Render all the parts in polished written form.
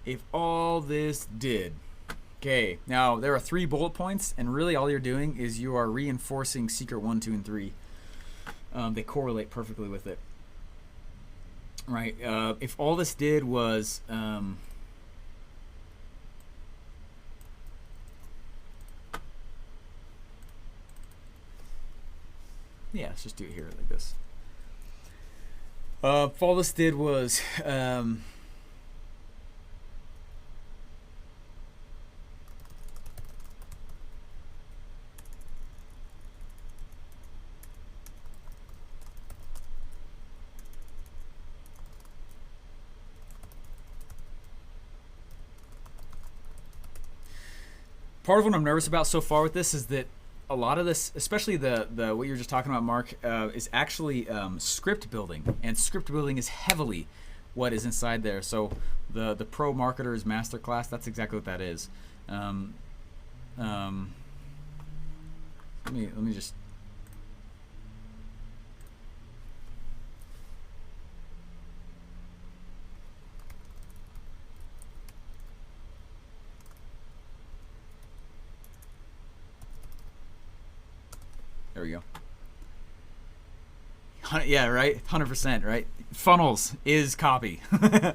if all this did. Okay, now there are 3 bullet points, and really all you're doing is you are reinforcing secret 1, 2, and 3. They correlate perfectly with it. Right, if all this did was yeah, let's just do it here like this. If all this did was part of what I'm nervous about so far with this is that a lot of this, especially the what you're just talking about, Mark, is actually script building, and script building is heavily what is inside there. So the Pro Marketers Masterclass, that's exactly what that is. Um, um, let me just. There we go. Yeah, right. 100%, right? Funnels is copy. I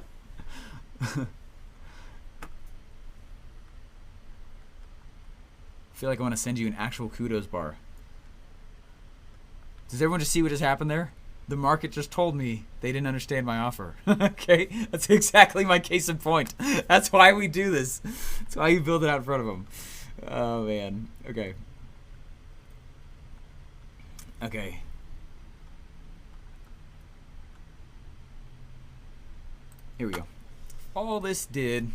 feel like I want to send you an actual kudos bar. Does everyone just see what just happened there? The market just told me they didn't understand my offer. Okay, that's exactly my case in point. That's why we do this. That's why you build it out in front of them. Oh man. Okay. Okay. Here we go. All this did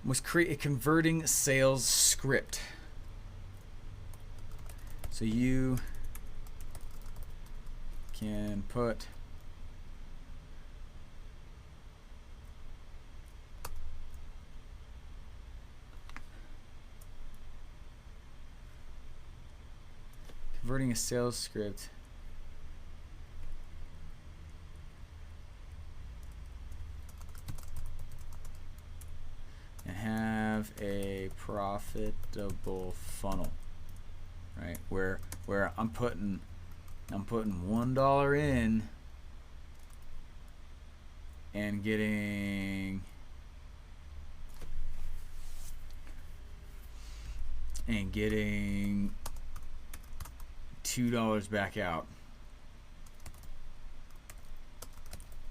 was create a converting sales script. So you can put converting a sales script and have a profitable funnel, right? Where I'm putting $1 in and getting $2 back out.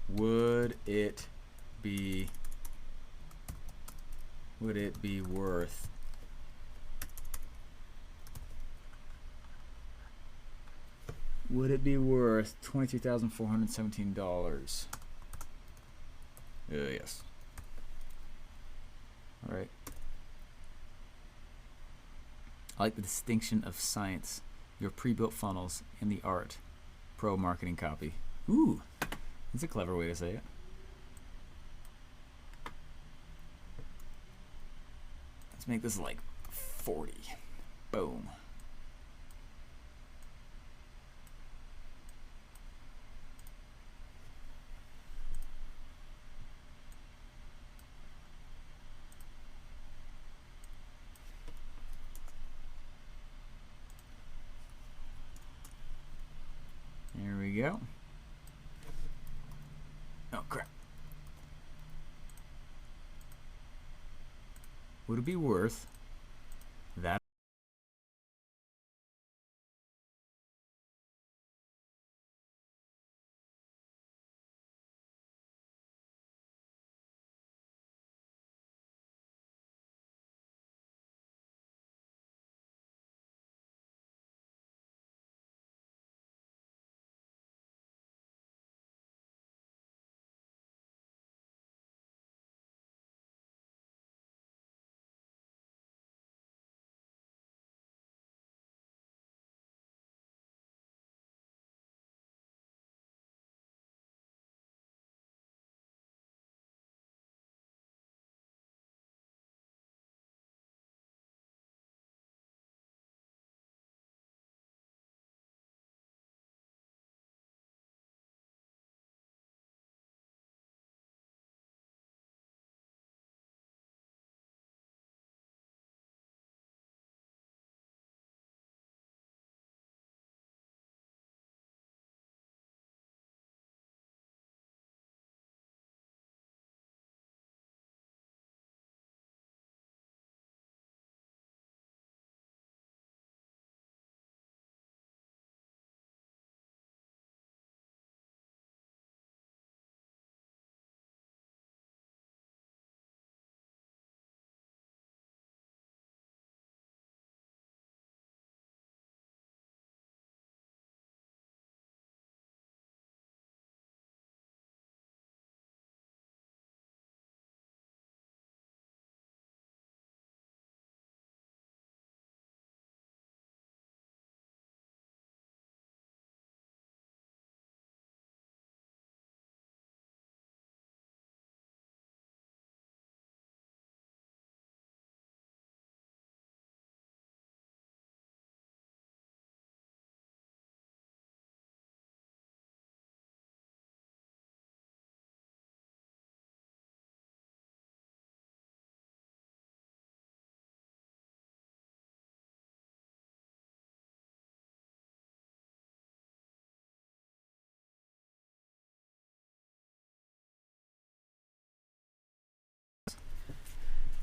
Would it be worth $23,417? Yes. All right. I like the distinction of science, your pre-built funnels, and the art. Pro marketing copy. Ooh, that's a clever way to say it. Let's make this like 40. Boom. There we go. Oh crap. Would it be worth that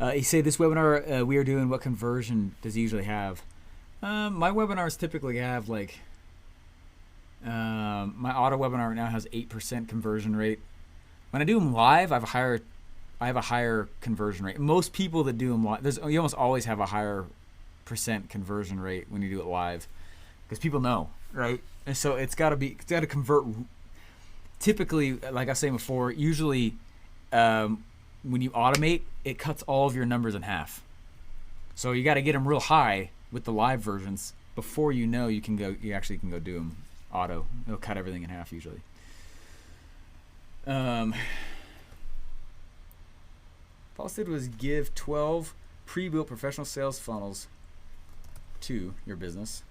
You say this webinar we are doing. What conversion does it usually have? My webinars typically have like my auto webinar right now has 8% conversion rate. When I do them live, I have a higher conversion rate. Most people that do them live, you almost always have a higher percent conversion rate when you do it live because people know, right? And so it's got to convert. Typically, like I was saying before, usually when you automate, it cuts all of your numbers in half. So you got to get them real high with the live versions before you know you actually can go do them auto. It'll cut everything in half usually. All I did was give 12 pre-built professional sales funnels to your business.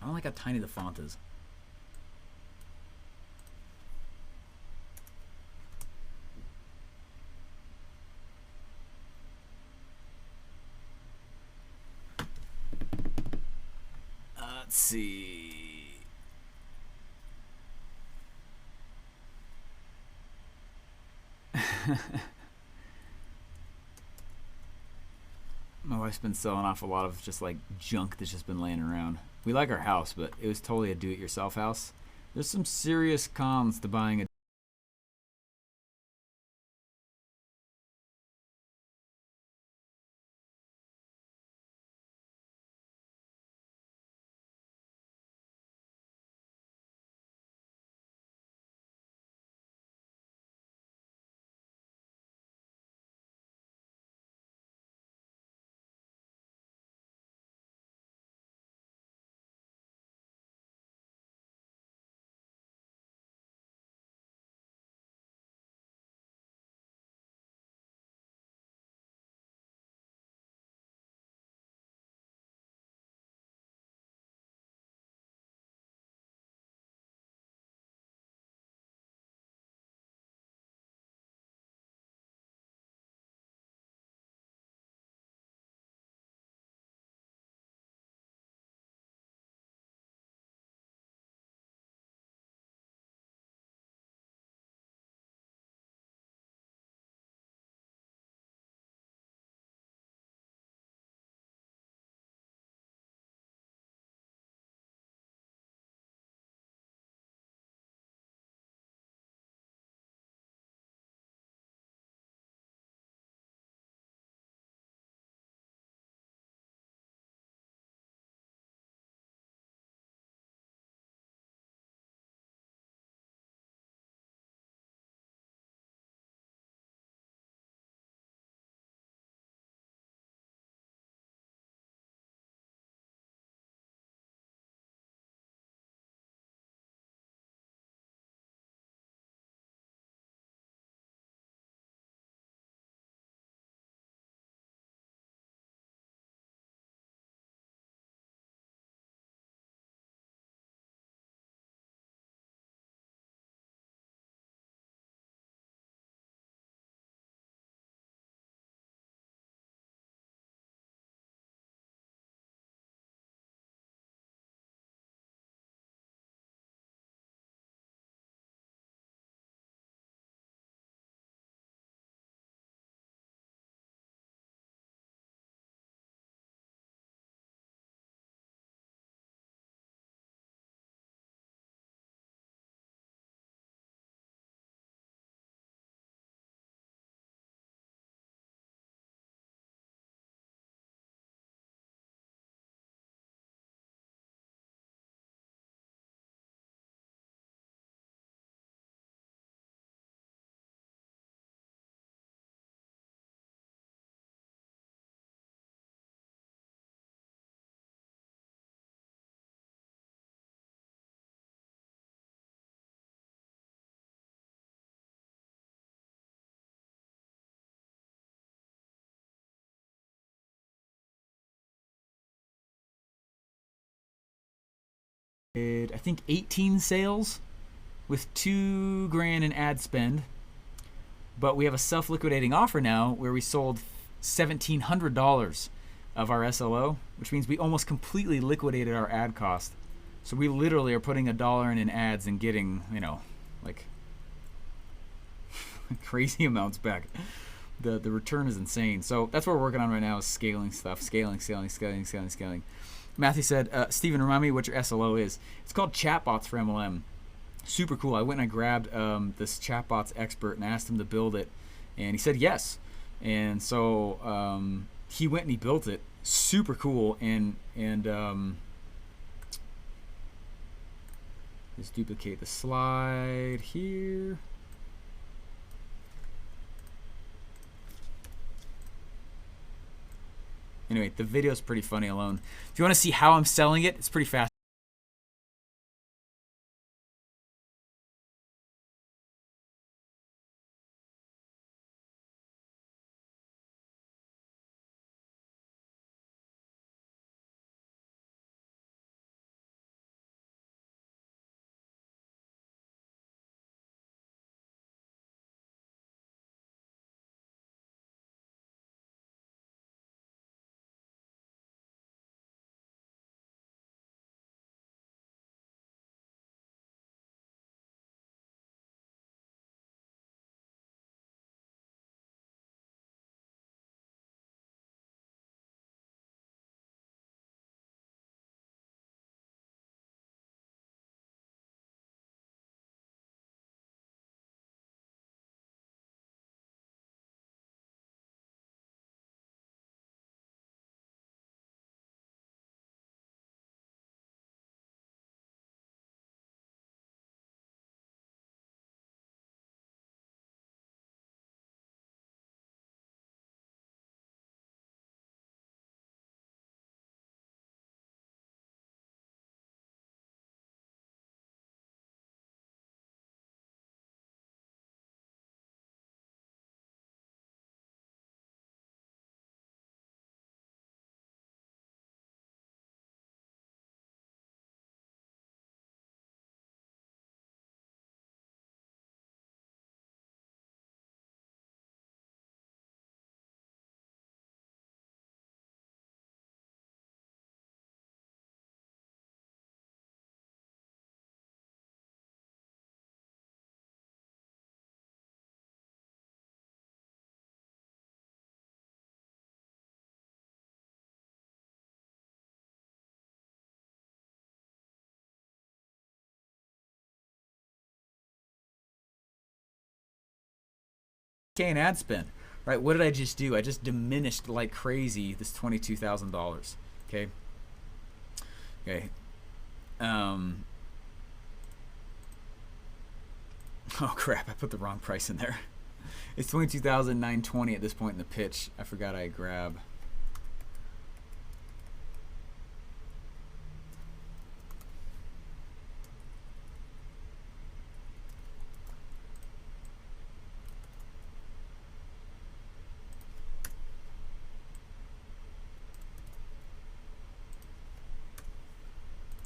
I don't like how tiny the font is. Let's see. My wife's been selling off a lot of just like junk that's just been laying around. We like our house, but it was totally a do-it-yourself house. There's some serious cons to buying a I think 18 sales with $2,000 in ad spend. But we have a self-liquidating offer now where we sold $1,700 of our SLO, which means we almost completely liquidated our ad cost. So we literally are putting $1 in ads and getting, like crazy amounts back. The return is insane. So that's what we're working on right now, is scaling stuff. Scaling. Matthew said, Steven, remind me what your SLO is. It's called Chatbots for MLM. Super cool. I went and I grabbed this Chatbots expert and asked him to build it, and he said yes. And so he went and he built it. Super cool. And let's duplicate the slide here. Anyway, the video is pretty funny alone. If you want to see how I'm selling it, it's pretty fast. In ad spend, right? What did I just do? I just diminished like crazy this $22,000. Okay. Oh crap! I put the wrong price in there. It's $22,920 at this point in the pitch. I forgot I grab.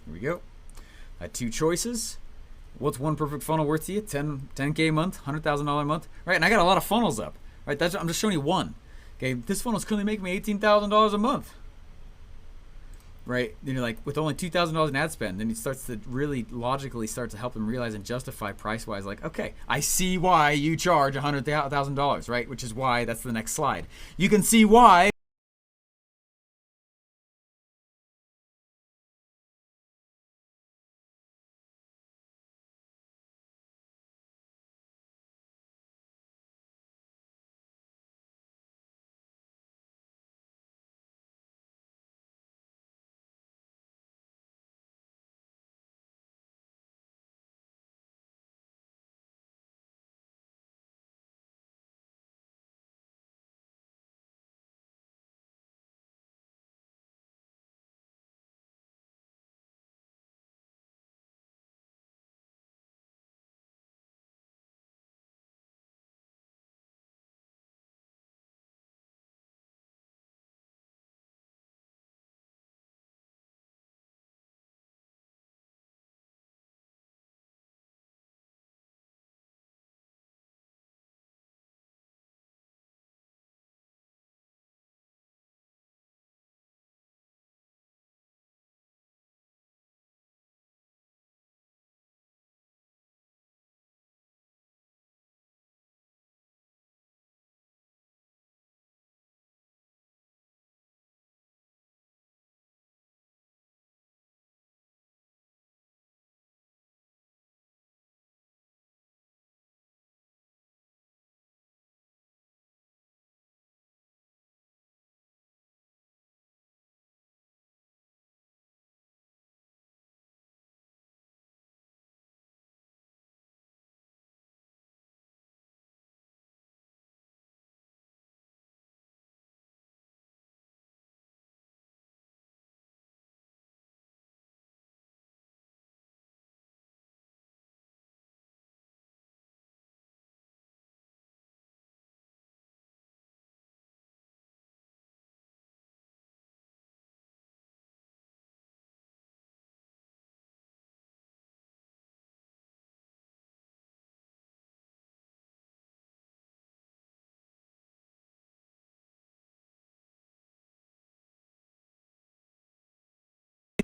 Here we go. I had two choices. What's one perfect funnel worth to you? 10K a month, $100,000 a month, right? And I got a lot of funnels up, right? I'm just showing you one. Okay, this funnel is currently making me $18,000 a month, right? Then you're like, with only $2,000 in ad spend, then it starts to really logically start to help them realize and justify price-wise, like, okay, I see why you charge $100,000, right? Which is why that's the next slide. You can see why.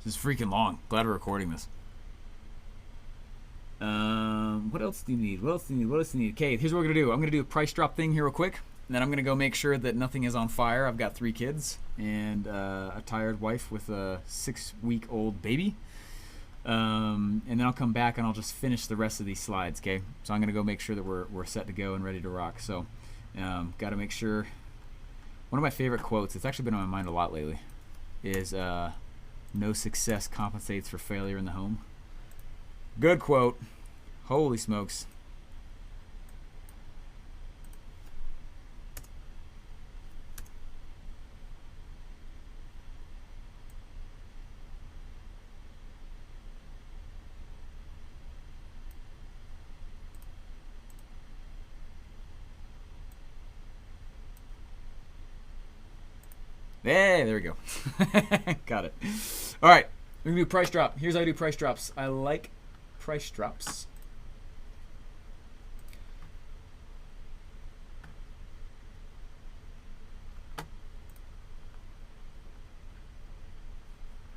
This is freaking long. Glad we're recording this. What else do you need? What else do you need? What else do you need? Okay, here's what we're gonna do. I'm gonna do a price drop thing here real quick, and then I'm gonna go make sure that nothing is on fire. I've got 3 kids and a tired wife with a 6-week-old baby. And then I'll come back and I'll just finish the rest of these slides. Okay, so I'm gonna go make sure that we're set to go and ready to rock. So, got to make sure. One of my favorite quotes, it's actually been on my mind a lot lately, is no success compensates for failure in the home. Good quote. Holy smokes. Hey, there we go. Got it. All right, we're gonna do price drop. Here's how I do price drops. I like price drops.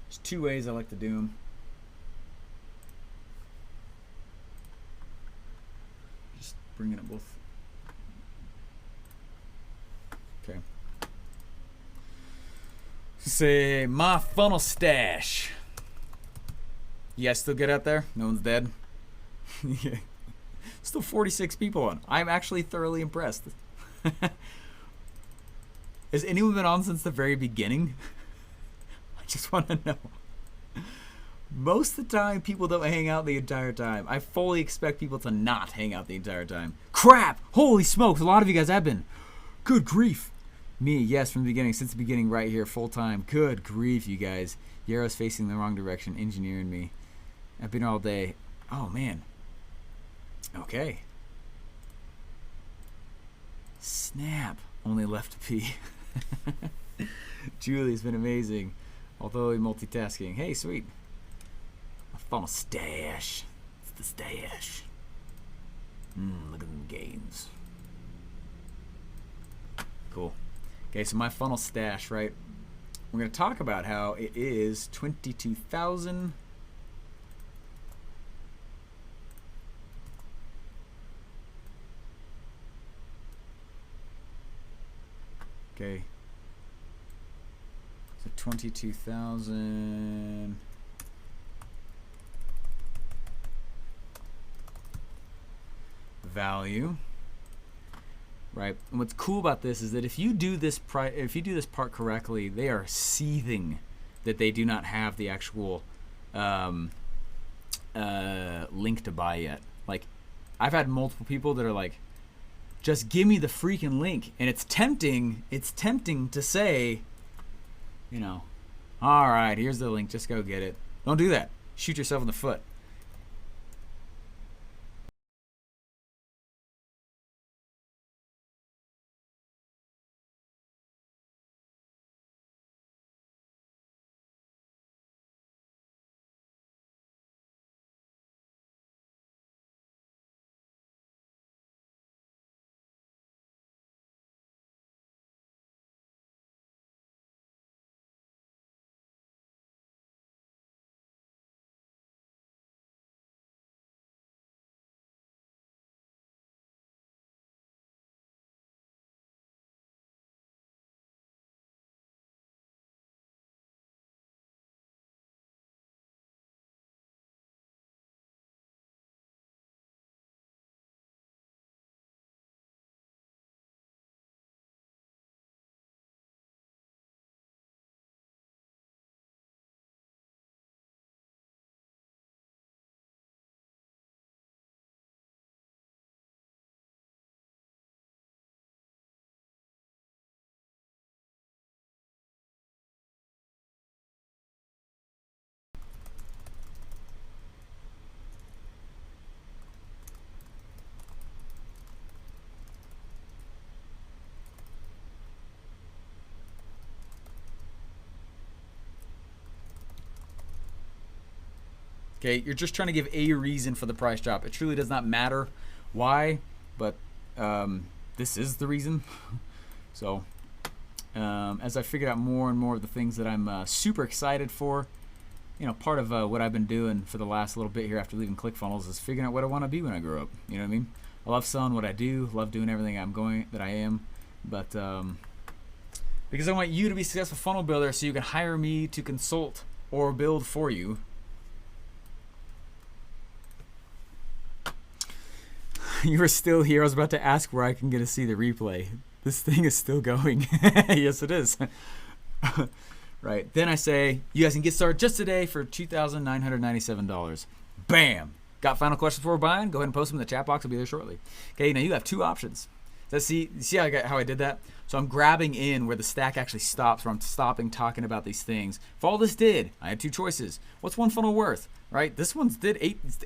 There's 2 ways I like to do them. Just bringing it both. Okay. Say my funnel stash. You guys still good out there? No one's dead? Yeah. Still 46 people on. I'm actually thoroughly impressed. Has anyone been on since the very beginning? I just want to know. Most of the time, people don't hang out the entire time. I fully expect people to not hang out the entire time. Crap! Holy smokes, a lot of you guys have been. Good grief. Me, yes, from the beginning, since the beginning, right here, full time. Good grief, you guys. Yarrow's facing the wrong direction, engineering me. I've been here all day. Oh, man. Okay. Snap. Only left to pee. Julie's been amazing. Although multitasking. Hey, sweet. A funnel stash. It's the stash. Look at them gains. Cool. Okay, so my funnel stash, right? We're going to talk about how it is 22,000. Okay. So 22,000. Value. Right, and what's cool about this is that if you do this part correctly, they are seething that they do not have the actual link to buy yet. Like, I've had multiple people that are like, just give me the freaking link, and it's tempting to say, you know, all right, here's the link, just go get it. Don't do that. Shoot yourself in the foot. Okay, you're just trying to give a reason for the price drop. It truly does not matter why, but this is the reason. So as I figured out more and more of the things that I'm super excited for, part of what I've been doing for the last little bit here after leaving ClickFunnels is figuring out what I want to be when I grow up. You know what I mean? I love selling what I do, love doing everything that I am, but because I want you to be a successful funnel builder so you can hire me to consult or build for you. You are still here. I was about to ask where I can get to see the replay. This thing is still going. Yes, it is. Right. Then I say, you guys can get started just today for $2,997. Bam. Got final questions before buying? Go ahead and post them in the chat box. I'll be there shortly. Okay, now you have two options. See how I did that? So I'm grabbing in where the stack actually stops, where I'm stopping talking about these things. If all this did, I had two choices. What's one funnel worth, right? This one's did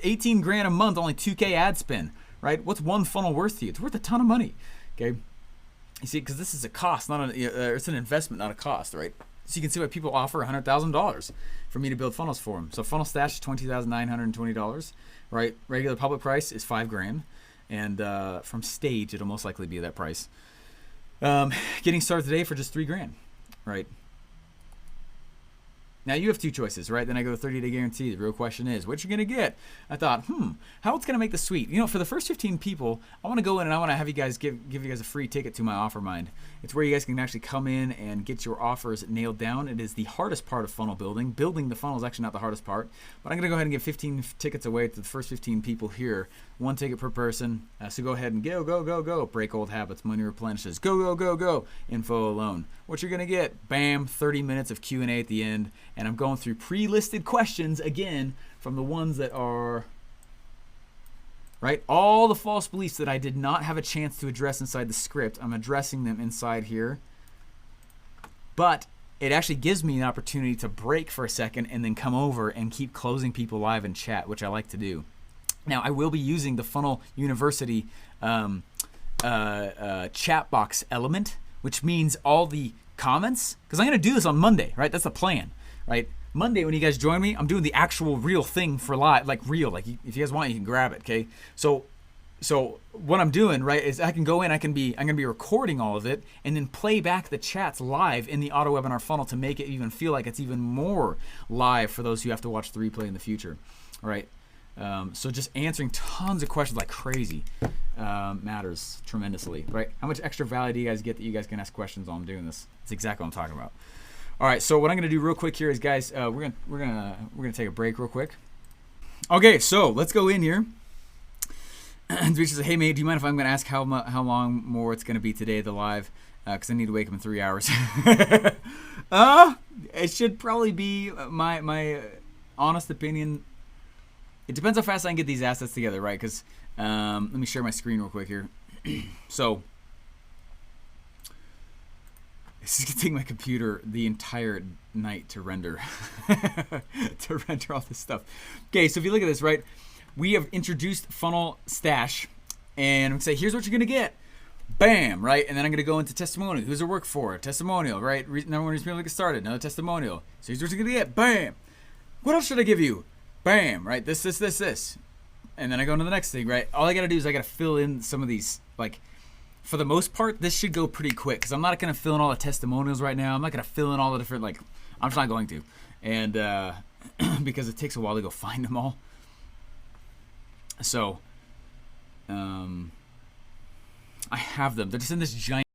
18 grand a month, only 2K ad spend, right? What's one funnel worth to you? It's worth a ton of money, okay? You see, because this is a cost, not it's an investment, not a cost, right? So you can see why people offer $100,000 for me to build funnels for them. So funnel stash is $20,920, right? Regular public price is $5 grand, and from stage it'll most likely be that price. Getting started today for just $3 grand, right? Now you have two choices, right? Then I go to 30-day guarantee. The real question is, what you gonna get? I thought, how it's gonna make this sweet? For the first 15 people, I want to go in and I want to have you guys give you guys a free ticket to my OfferMind. It's where you guys can actually come in and get your offers nailed down. It is the hardest part of funnel building. Building the funnel is actually not the hardest part. But I'm gonna go ahead and give 15 tickets away to the first 15 people here. One ticket per person. So go ahead and go. Break old habits. Money replenishes. Go. Info alone. What you're gonna get? Bam. 30 minutes of Q&A at the end. And I'm going through pre-listed questions again from the ones that are, right? All the false beliefs that I did not have a chance to address inside the script, I'm addressing them inside here. But it actually gives me an opportunity to break for a second and then come over and keep closing people live in chat, which I like to do. Now, I will be using the Funnel University chat box element, which means all the comments, because I'm going to do this on Monday, right? That's the plan. Right, Monday when you guys join me, I'm doing the actual real thing for live, like real. Like if you guys want, you can grab it. Okay, so what I'm doing, right, is I can go in, I'm gonna be recording all of it and then play back the chats live in the auto webinar funnel to make it even feel like it's even more live for those who have to watch the replay in the future. All right, so just answering tons of questions like crazy matters tremendously. Right, how much extra value do you guys get that you guys can ask questions while I'm doing this? That's exactly what I'm talking about. All right, so what I'm gonna do real quick here is, guys, we're gonna take a break real quick. Okay, so let's go in here. Which says, hey mate, do you mind if I'm gonna ask how long more it's gonna be today, the live? Because I need to wake up in 3 hours. It should probably be my honest opinion. It depends how fast I can get these assets together, right? Because let me share my screen real quick here. So. This is gonna take my computer the entire night to render, all this stuff. Okay, so if you look at this, right, we have introduced Funnel Stash, and I'm gonna say, here's what you're gonna get. Bam, right, and then I'm gonna go into testimonial. Who's it work for? Testimonial, right? Number one reason people get started. Another testimonial. So here's what you're gonna get. Bam. What else should I give you? Bam, right? This, and then I go into the next thing, right? All I gotta do is I gotta fill in some of these, like. For the most part, this should go pretty quick because I'm not going to fill in all the testimonials right now. I'm not going to fill in all the different, I'm just not going to. And because it takes a while to go find them all. So, I have them. They're just in this giant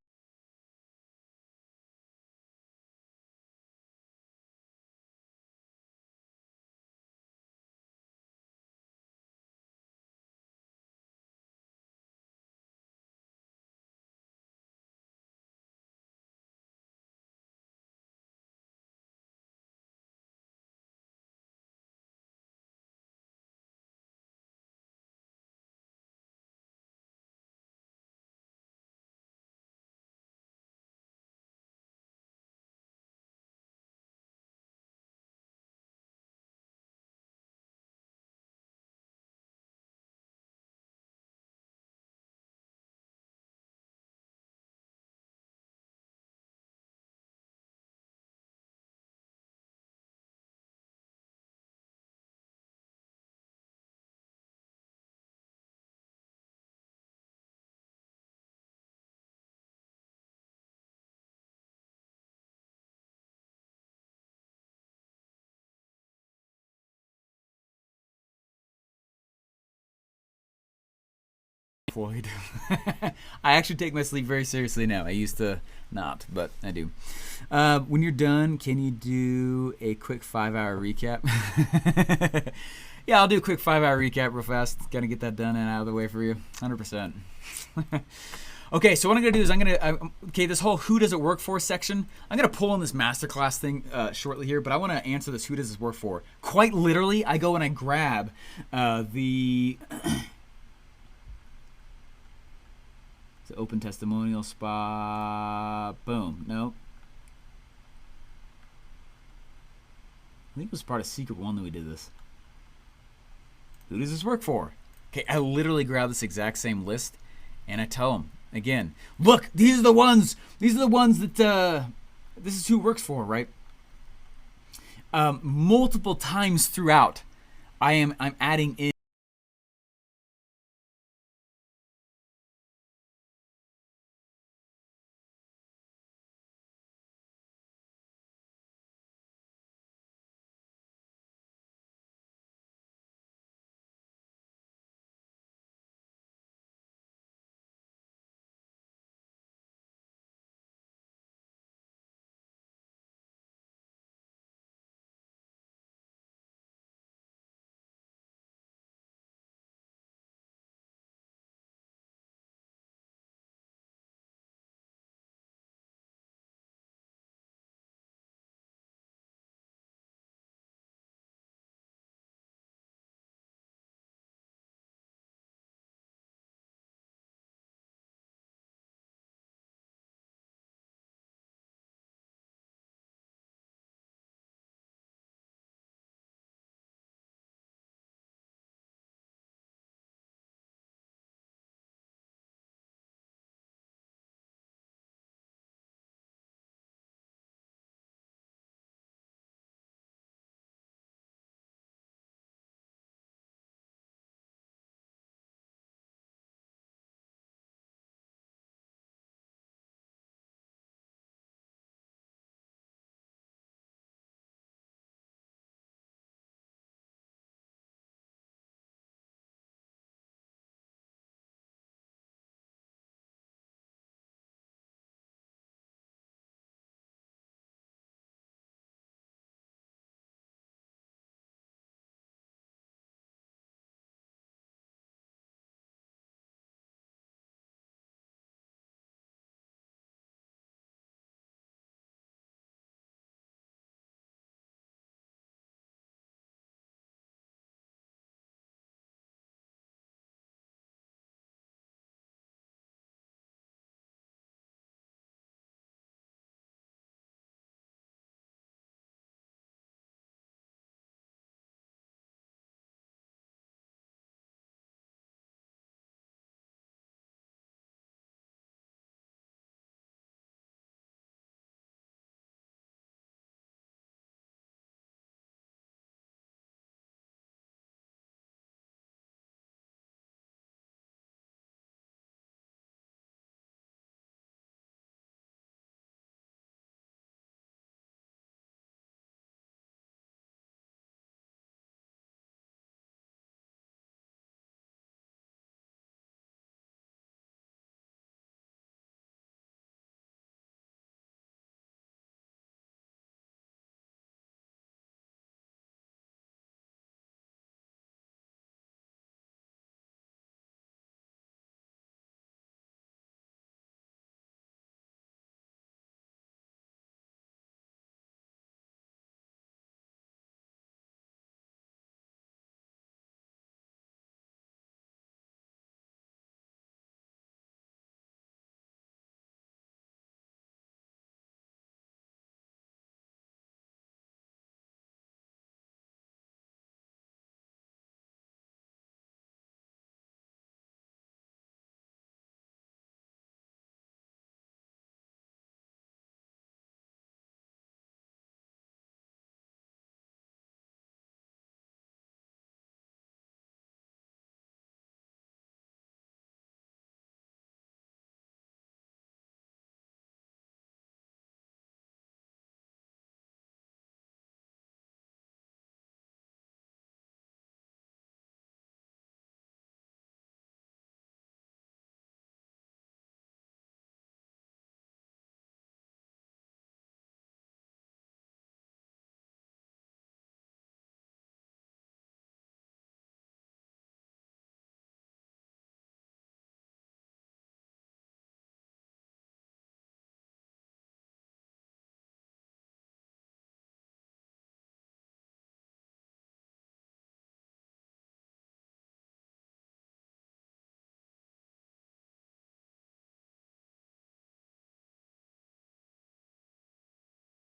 Floyd. I actually take my sleep very seriously now. I used to not, but I do. When you're done, can you do a quick 5-hour recap? Yeah, I'll do a quick 5-hour recap real fast. Gotta get that done and out of the way for you. 100%. Okay, so what I'm going to do is this whole who does it work for section, I'm going to pull in this masterclass thing shortly here, but I want to answer this who does this work for. Quite literally, I go and I grab the open testimonial spot. Boom. No. I think it was part of Secret One that we did this. Who does this work for? Okay, I literally grab this exact same list and I tell them, again, look, these are the ones that this is who it works for, right? Multiple times throughout, I'm adding in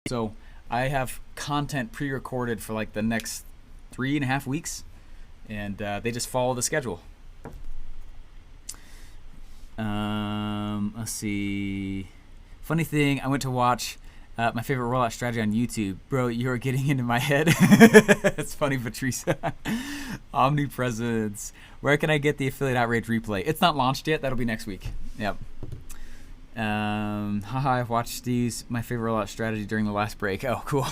So I have content pre-recorded for like the next 3.5 weeks, and they just follow the schedule. Let's see. Funny thing, I went to watch my favorite rollout strategy on YouTube. Bro, you're getting into my head. It's funny, Patrice. Omnipresence. Where can I get the affiliate outrage replay? It's not launched yet. That'll be next week. Yep. Haha, I've watched these. My favorite rollout strategy during the last break. Oh, cool.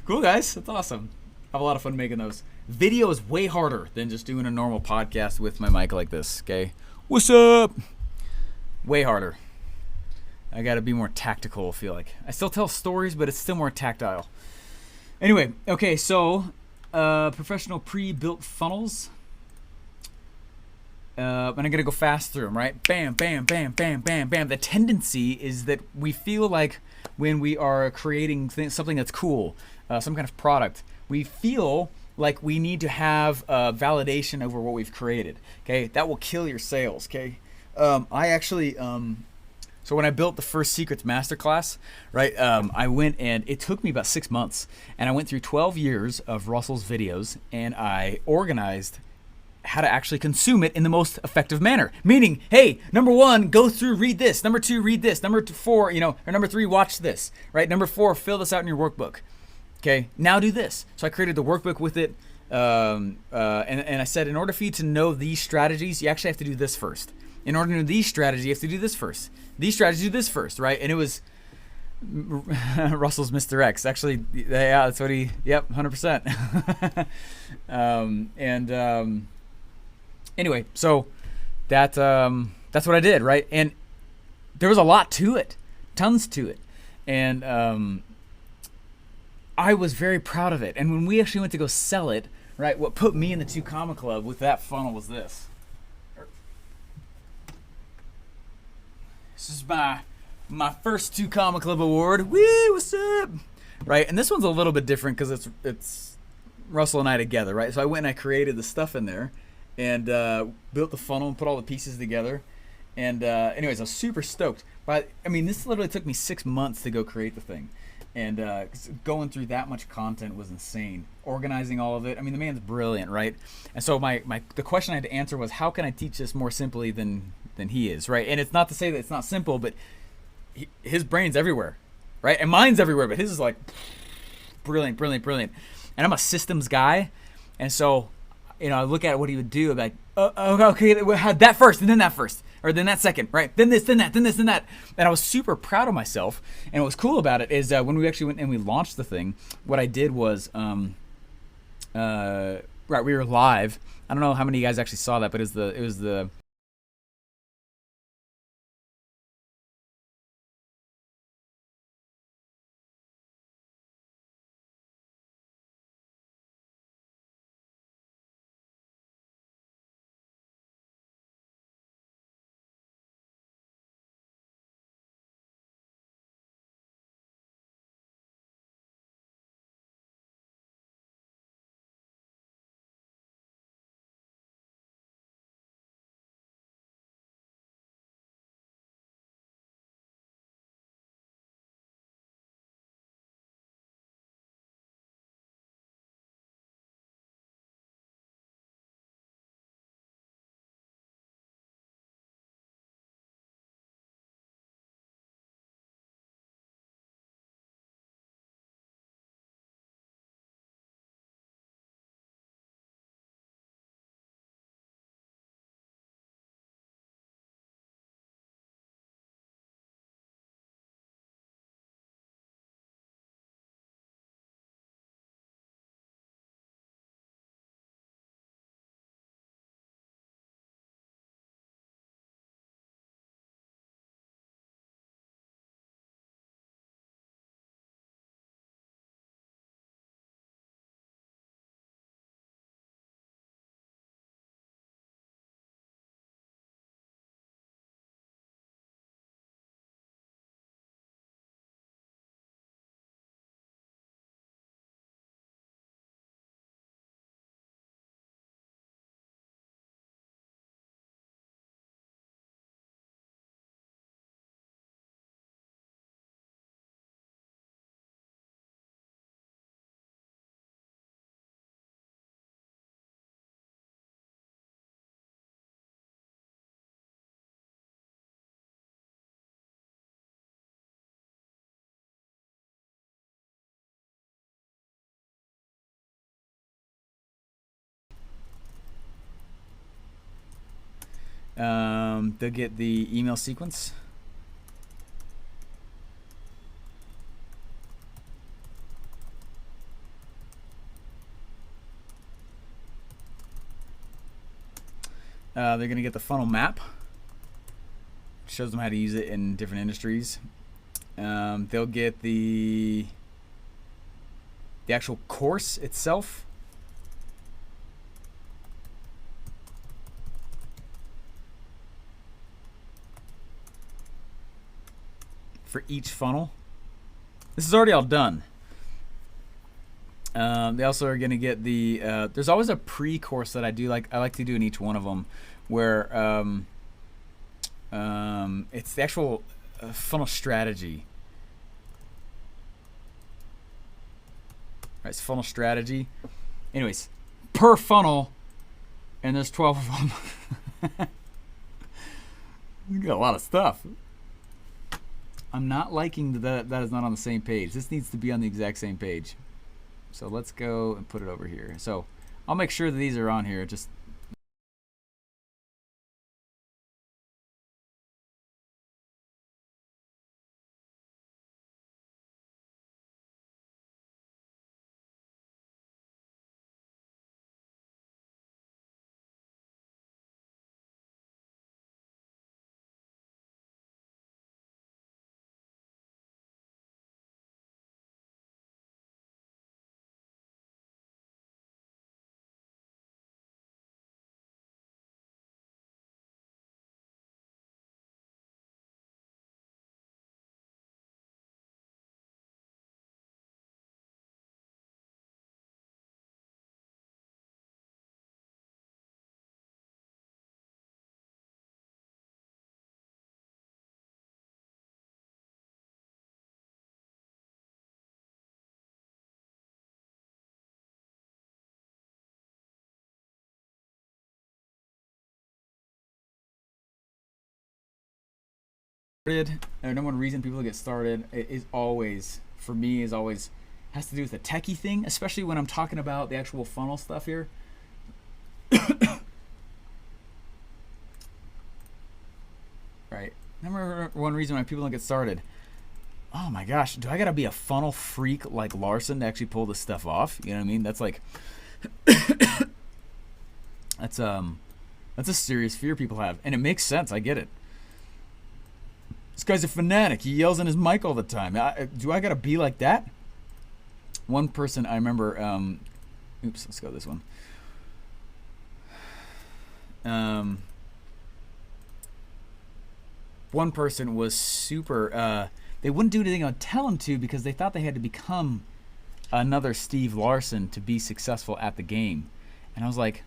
Cool, guys. That's awesome. I have a lot of fun making those. Video is way harder than just doing a normal podcast with my mic like this, okay? What's up? Way harder. I gotta be more tactical, I feel like. I still tell stories, but it's still more tactile. Anyway, okay, so professional pre-built funnels. And I'm gonna go fast through them, right? Bam, bam, bam, bam, bam, bam. The tendency is that we feel like when we are creating something that's cool, some kind of product, we feel like we need to have validation over what we've created. Okay, that will kill your sales. Okay, I actually, so when I built the first Secrets Masterclass, right, I went and it took me about 6 months, and I went through 12 years of Russell's videos, and I organized how to actually consume it in the most effective manner. Meaning, hey, number 1, go through, read this. Number 2, read this. Number 4, or number 3, watch this. Right? Number 4, fill this out in your workbook. Okay, now do this. So I created the workbook with it, and I said, in order for you to know these strategies, you actually have to do this first. In order to know these strategies, you have to do this first. These strategies, do this first, right? And it was Russell's Mr. X. Actually, yeah, that's what he. Yep, 100%. Anyway, so that's what I did, right? And there was a lot to it, tons to it, and I was very proud of it. And when we actually went to go sell it, right, what put me in the 2 Comma Club with that funnel was this. This is my first 2 Comma Club award. Woo, what's up? Right, and this one's a little bit different because it's Russell and I together, right? So I went and I created the stuff in there, and built the funnel and put all the pieces together. And anyways, I was super stoked. But I mean, this literally took me 6 months to go create the thing. And going through that much content was insane. Organizing all of it. I mean, the man's brilliant, right? And so the question I had to answer was, how can I teach this more simply than he is, right? And it's not to say that it's not simple, but his brain's everywhere, right? And mine's everywhere, but his is like brilliant, brilliant, brilliant. And I'm a systems guy, and so I look at what he would do. I'm like, okay, that first, and then that first, or then that second, right? Then this, then that, then this, then that. And I was super proud of myself. And what was cool about it is when we actually went and we launched the thing, what I did was, right, we were live. I don't know how many of you guys actually saw that, but it was the They'll get the email sequence. They're going to get the funnel map. Shows them how to use it in different industries. They'll get the actual course itself. For each funnel. This is already all done. They also are going to get the there's always a pre-course that I like to do in each one of them, where it's the actual funnel strategy. Right, it's funnel strategy. Anyways, per funnel, and there's 12 of them. We got a lot of stuff. I'm not liking that is not on the same page. This needs to be on the exact same page. So let's go and put it over here. So I'll make sure that these are on here. Just number one reason people get started is always, for me, is always has to do with the techie thing, especially when I'm talking about the actual funnel stuff here. Right. Number one reason why people don't get started. Oh my gosh, do I gotta be a funnel freak like Larson to actually pull this stuff off? You know what I mean? That's like that's a serious fear people have, and it makes sense. I get it. This guy's a fanatic. He yells in his mic all the time. Do I gotta be like that? One person I remember. Oops, let's go this one. One person was super. They wouldn't do anything I'd tell them to because they thought they had to become another Steve Larson to be successful at the game, and I was like,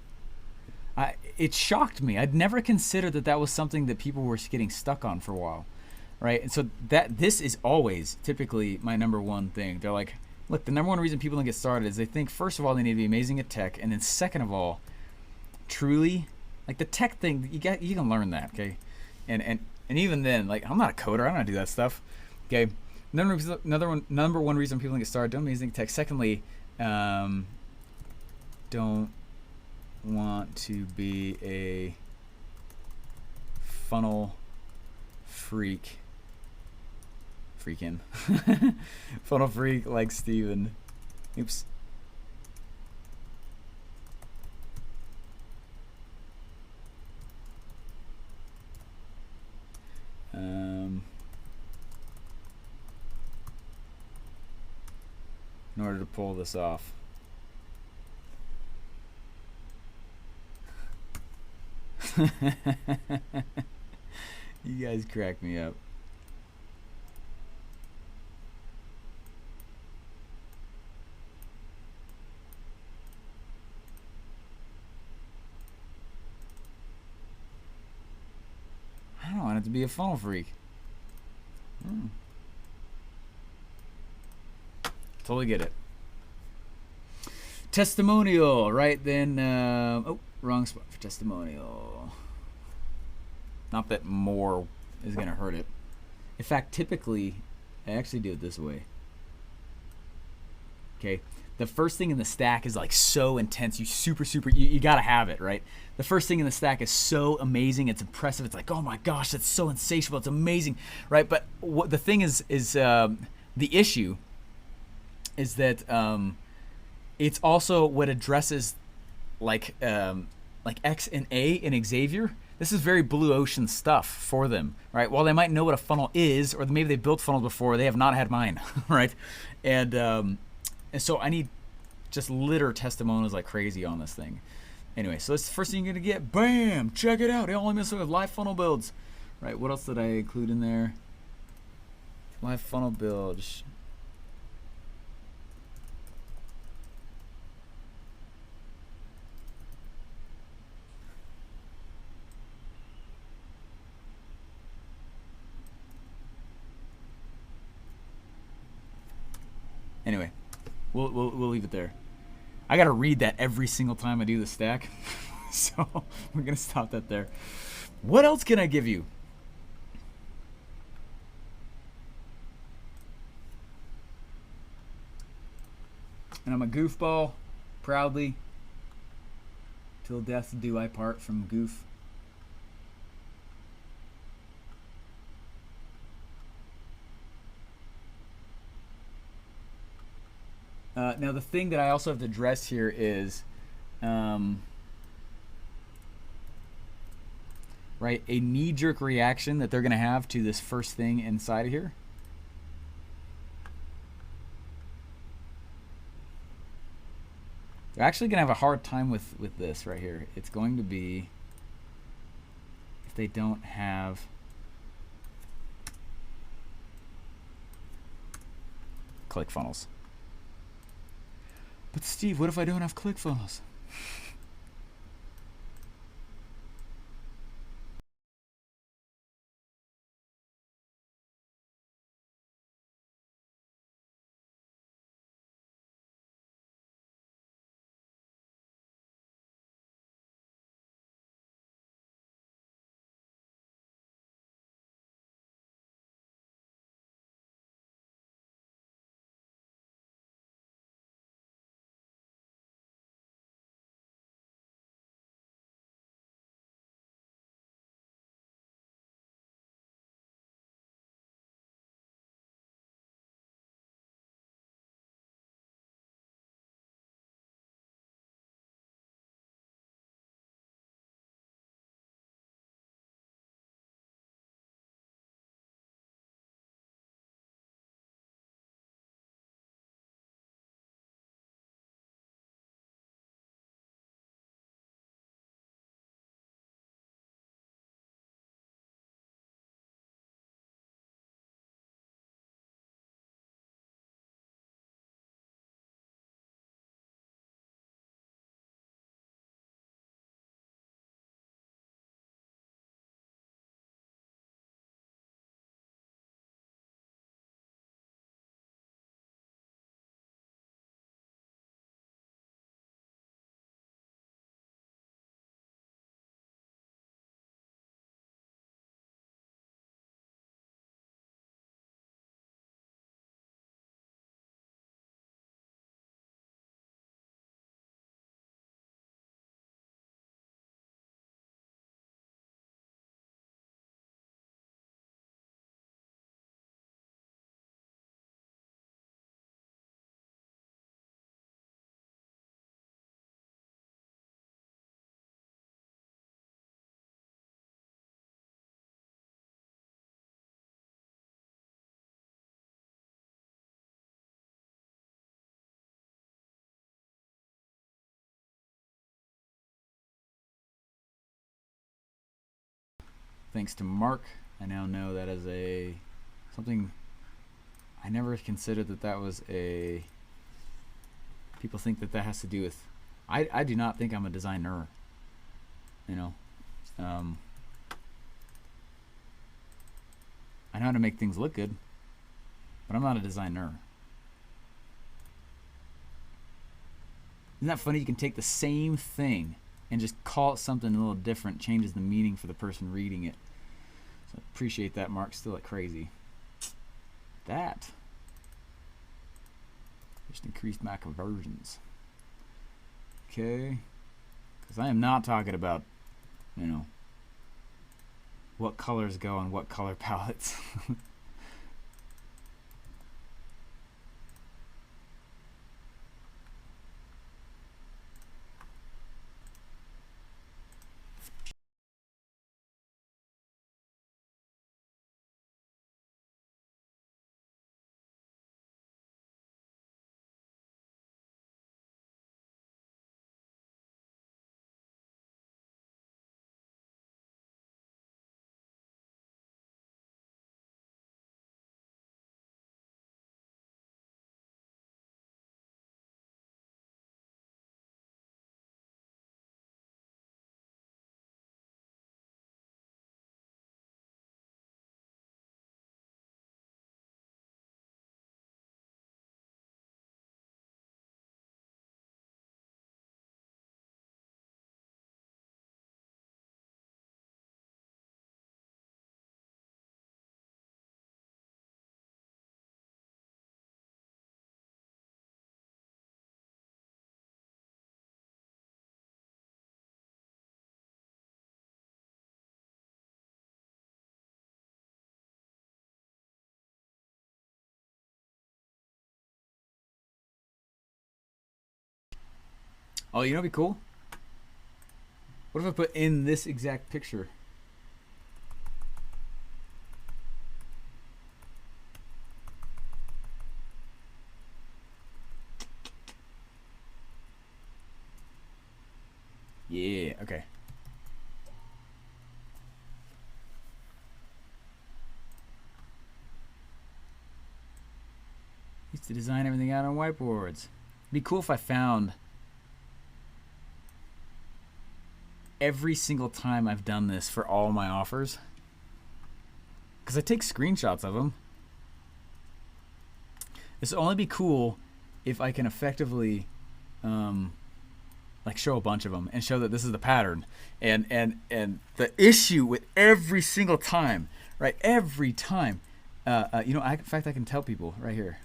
it shocked me. I'd never considered that was something that people were getting stuck on for a while. Right, and so this is always typically my number one thing. They're like, look, the number one reason people don't get started is they think, first of all, they need to be amazing at tech, and then second of all, truly, like the tech thing, you can learn that, okay? And even then, like, I'm not a coder, I don't know how to do that stuff, okay? Number one reason people don't get started, don't amazing at tech. Secondly, don't want to be a funnel freaking funnel freak like Steven. Oops. In order to pull this off. You guys crack me up. I don't want it to be a funnel freak. Totally get it. Testimonial, right then. Oh, wrong spot for testimonial. Not that more is going to hurt it. In fact, typically, I actually do it this way. Okay, the first thing in the stack is like so intense. You gotta have it, right? The first thing in the stack is so amazing. It's impressive. It's like, oh my gosh, that's so insatiable. It's amazing, right? But what the thing is the issue is that it's also what addresses like X and A in Xavier. This is very blue ocean stuff for them, right? While they might know what a funnel is, or maybe they built funnels before, they have not had mine, right? And so I need just litter testimonials like crazy on this thing. Anyway, so that's the first thing you're gonna get. Bam! Check it out. It only missing with live funnel builds, right? What else did I include in there? Live funnel builds. Anyway, we'll leave it there. I gotta read that every single time I do the stack, so we're gonna stop that there. What else can I give you? And I'm a goofball, proudly. Till death do I part from goof. Now the thing that I also have to address here is, right, a knee-jerk reaction that they're going to have to this first thing inside of here. They're actually going to have a hard time with this right here. It's going to be if they don't have ClickFunnels. But Steve, what if I don't have ClickFunnels? Thanks to Mark, I now know that is something I never considered that was a. People think that has to do with. I do not think I'm a designer. You know, I know how to make things look good, but I'm not a designer. Isn't that funny? You can take the same thing and just call it something a little different, changes the meaning for the person reading it. So I appreciate that, Mark. Still like crazy. That Just increased my conversions. Okay. Because I am not talking about, you know, what colors go on what color palettes. Oh, you know what'd be cool? What if I put in this exact picture? Yeah, okay. Used to design everything out on whiteboards. It'd be cool if I found every single time I've done this for all my offers. Because I take screenshots of them. This will only be cool if I can effectively like show a bunch of them and show that this is the pattern. And the issue with every single time, right? Every time, you know, in fact, I can tell people right here.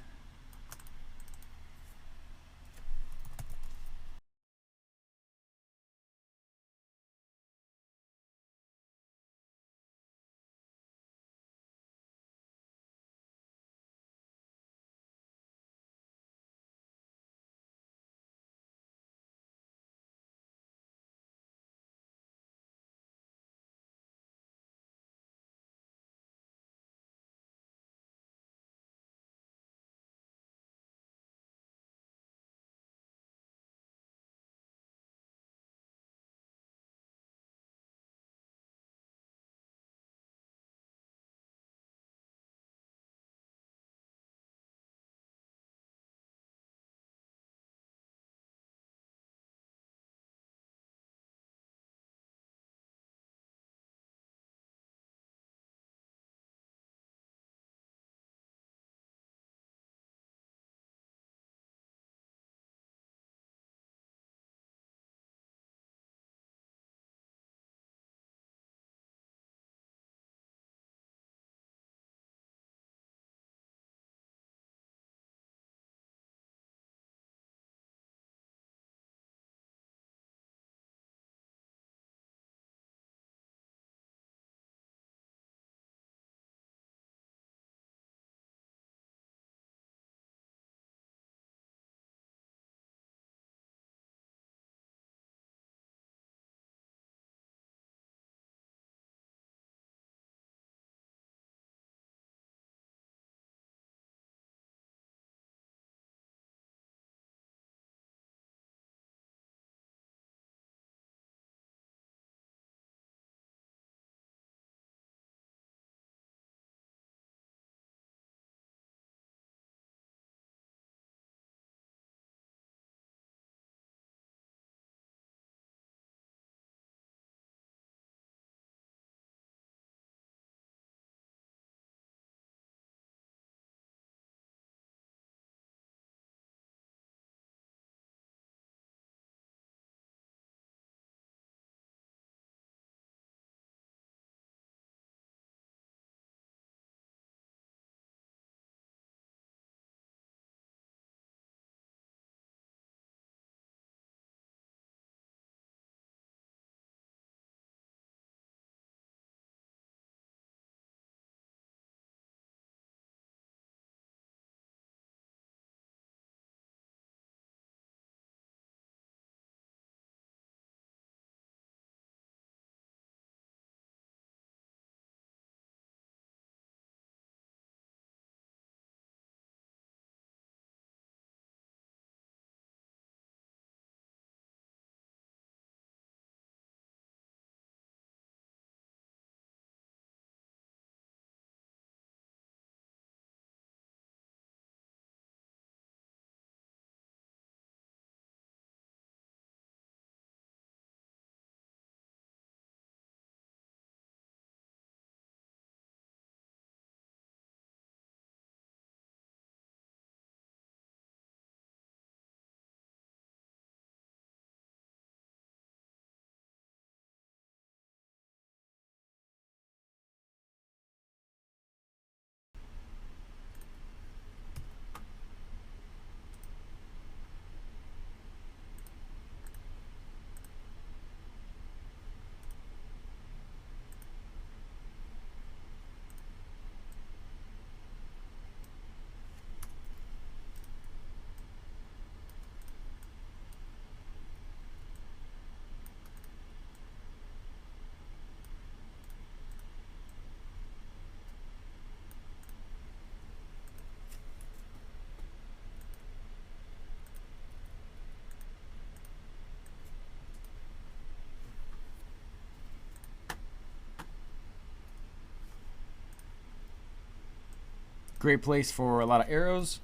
Great place for a lot of arrows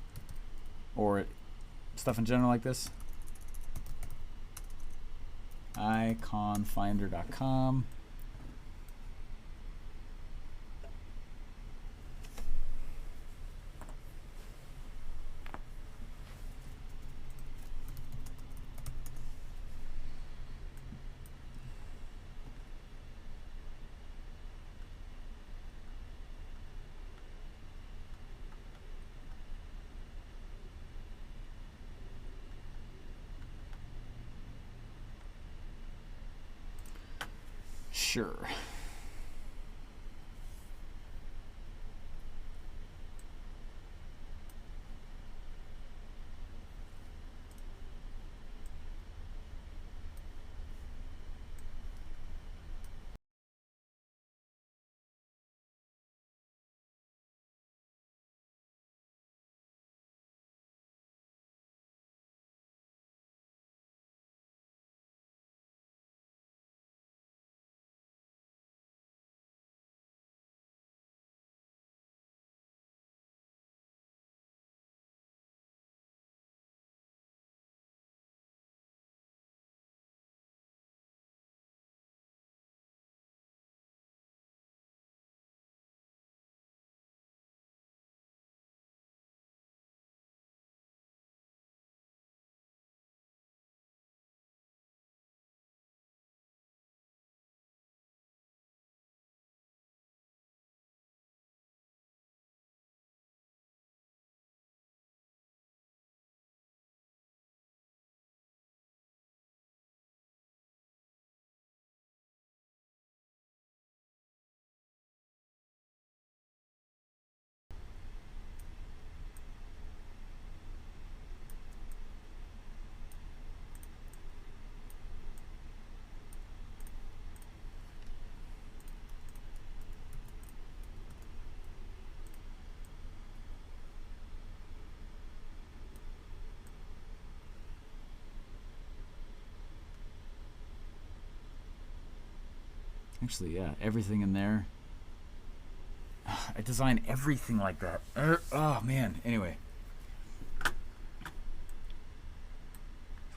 or stuff in general like this. iconfinder.com. Sure. Actually, yeah, everything in there. I design everything like that. Oh man. Anyway,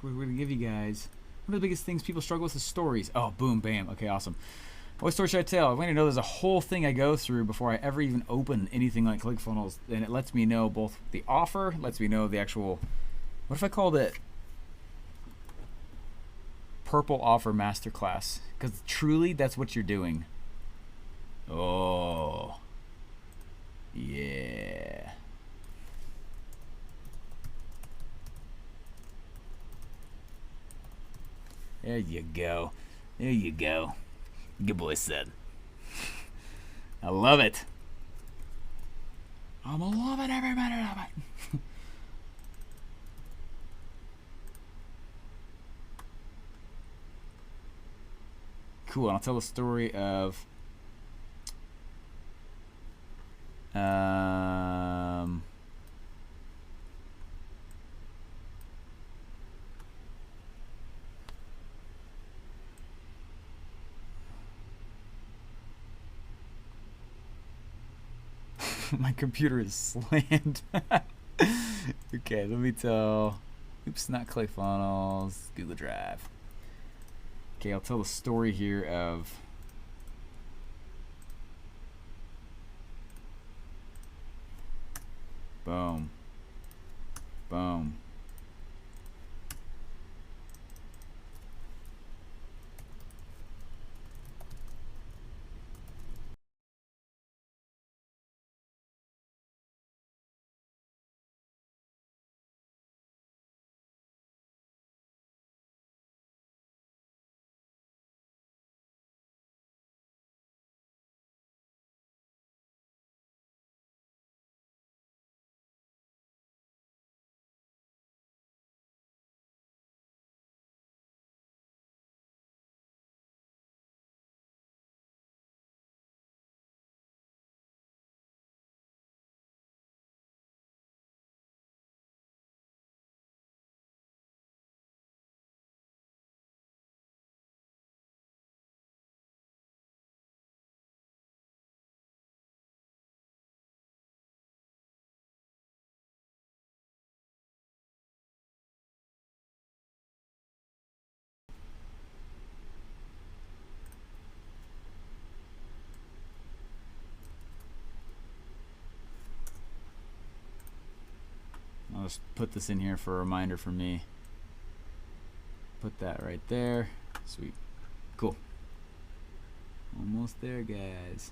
we're gonna give you guys one of the biggest things people struggle with is stories. Oh, boom, bam. Okay, awesome. What story should I tell? I want to know there's a whole thing I go through before I ever even open anything like ClickFunnels, and it lets me know both the offer, lets me know the actual. What if I called it Purple Offer Masterclass? Because truly, that's what you're doing. Oh, yeah. There you go. There you go. Good boy said. I love it. I'm a loving every minute of it. Cool. And I'll tell the story of my computer is slammed. Okay, let me tell. Oops, not ClickFunnels. Google Drive. Okay, I'll tell the story here of boom, boom. just put this in here for a reminder for me. Put that right there. Sweet. Cool. Almost there, guys.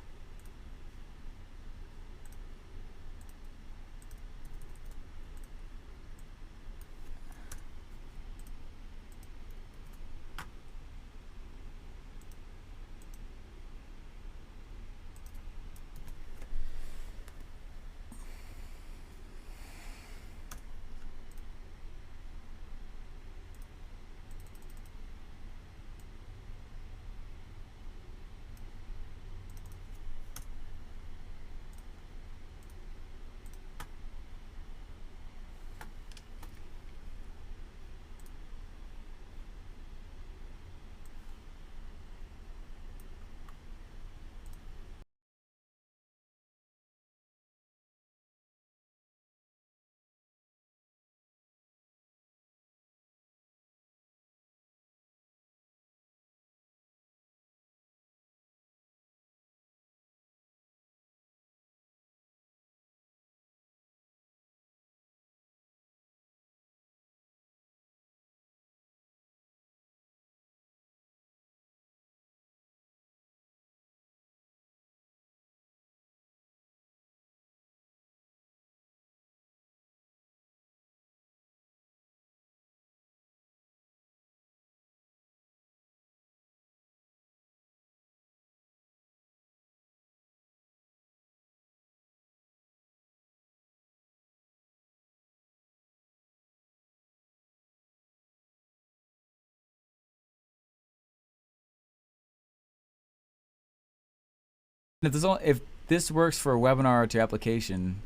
If this works for a webinar to application,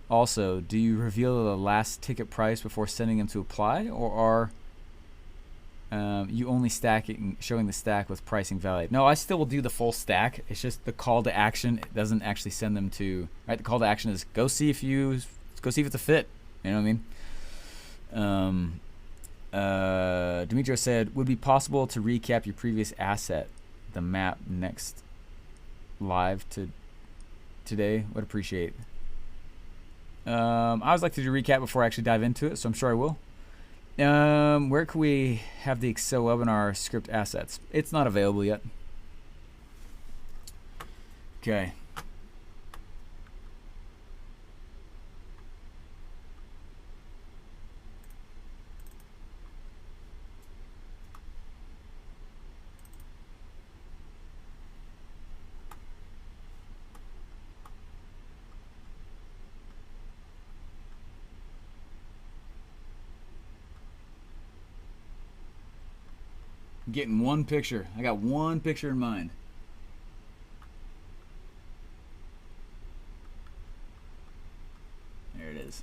also, do you reveal the last ticket price before sending them to apply, or are you only stacking, showing the stack with pricing valid? No, I still will do the full stack. It's just the call to action. It doesn't actually send them to, right? The call to action is go see if it's a fit. You know what I mean? Demetrio said, would it be possible to recap your previous asset, the map, next live today? Would appreciate. I always like to do a recap before I actually dive into it, so I'm sure I will. Where can we have the Excel webinar script assets? It's not available yet. Okay. Getting one picture. I got one picture in mind. There it is.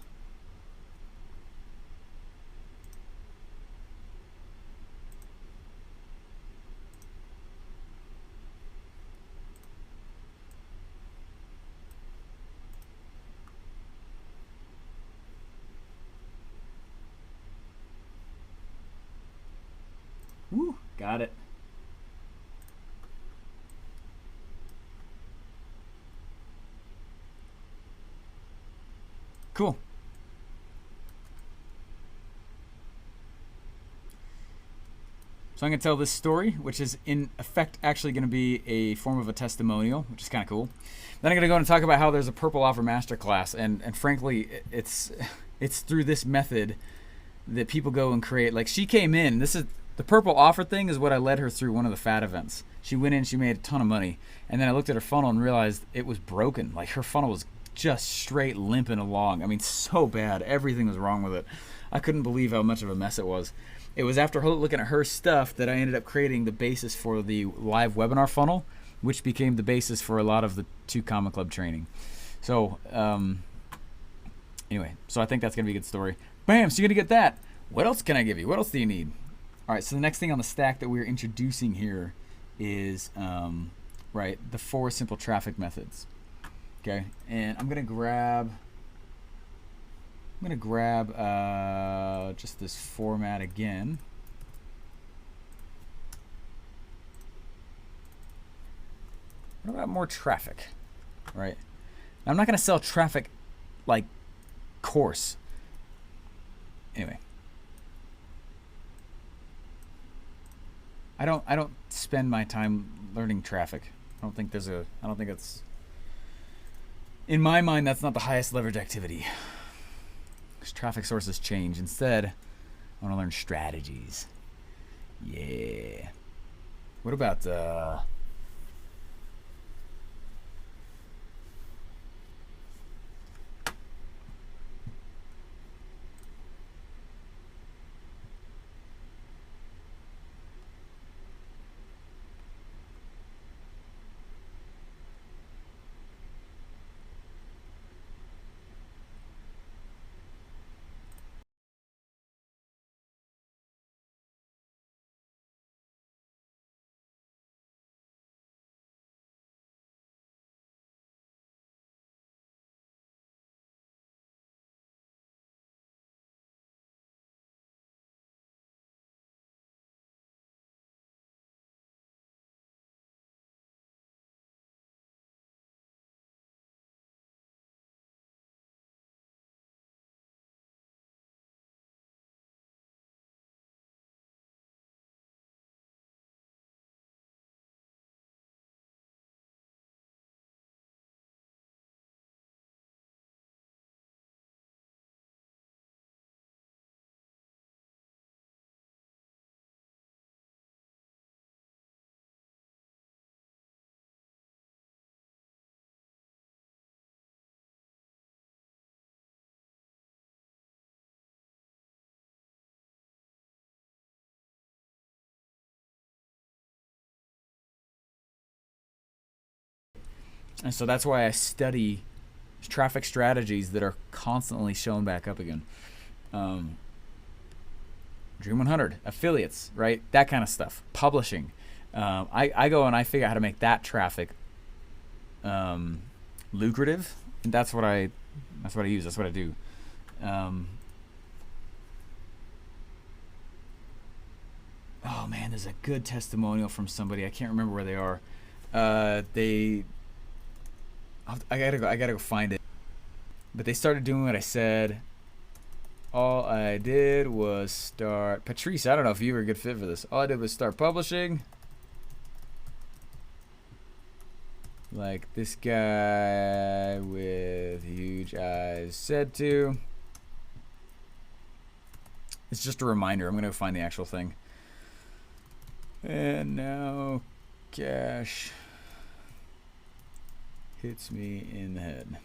Woo, got it. Cool. So I'm going to tell this story, which is in effect actually going to be a form of a testimonial, which is kind of cool. Then I'm going to go and talk about how there's a Purple Offer Masterclass, and frankly, it's through this method that people go and create. Like, she came in, this is the Purple Offer thing is what I led her through one of the FAT events. She went in, she made a ton of money, and then I looked at her funnel and realized it was broken. Like, her funnel was just straight limping along. I mean, so bad. Everything was wrong with it. I couldn't believe how much of a mess it was. It was after looking at her stuff that I ended up creating the basis for the live webinar funnel, which became the basis for a lot of the 2 Comma Club training. So, anyway, so I think that's going to be a good story. Bam, so you're going to get that. What else can I give you? What else do you need? All right, so the next thing on the stack that we're introducing here is, right, the 4 simple traffic methods. Okay, and I'm going to grab just this format again. What about more traffic, right? Now, I'm not going to sell traffic like course. Anyway, I don't spend my time learning traffic. I don't think it's, in my mind, that's not the highest leverage activity. Because traffic sources change. Instead, I want to learn strategies. Yeah. What about And so that's why I study traffic strategies that are constantly shown back up again. Dream 100, affiliates, right? That kind of stuff. Publishing. I go and I figure out how to make that traffic lucrative, and that's what I use. That's what I do. Oh man, there's a good testimonial from somebody. I can't remember where they are. I gotta go find it. But they started doing what I said. All I did was start. Patrice, I don't know if you were a good fit for this. All I did was start publishing. Like this guy with huge eyes said to. It's just a reminder. I'm gonna go find the actual thing. And now cash hits me in the head.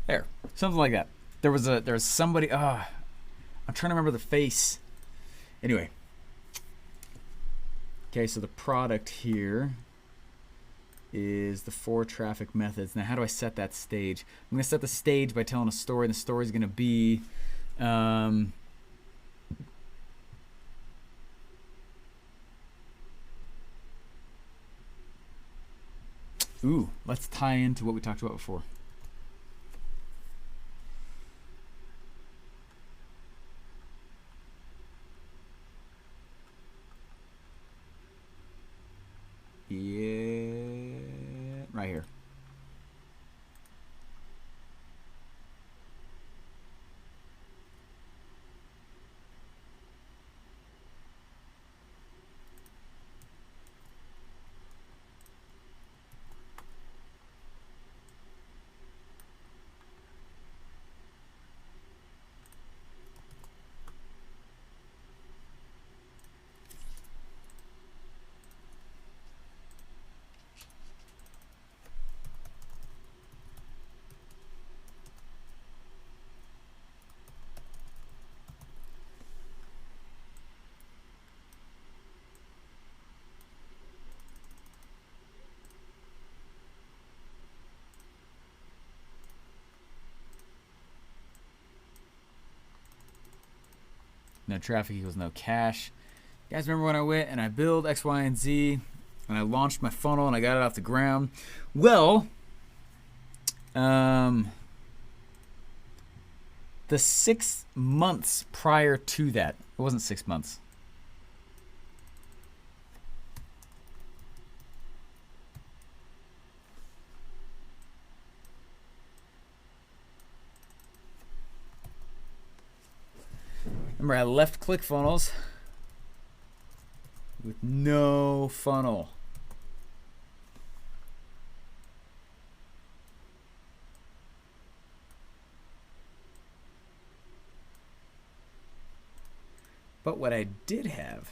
There, something like that. There was somebody. I'm trying to remember the face. Anyway. Okay, so the product here is the 4 traffic methods. Now, how do I set that stage? I'm going to set the stage by telling a story. And the story is going to be let's tie into what we talked about before. Yeah, right here. No traffic equals no cash. You guys remember when I went and I build X, Y, and Z and I launched my funnel and I got it off the ground? Well, the 6 months prior to that, it wasn't 6 months. Remember, I left ClickFunnels with no funnel. But what I did have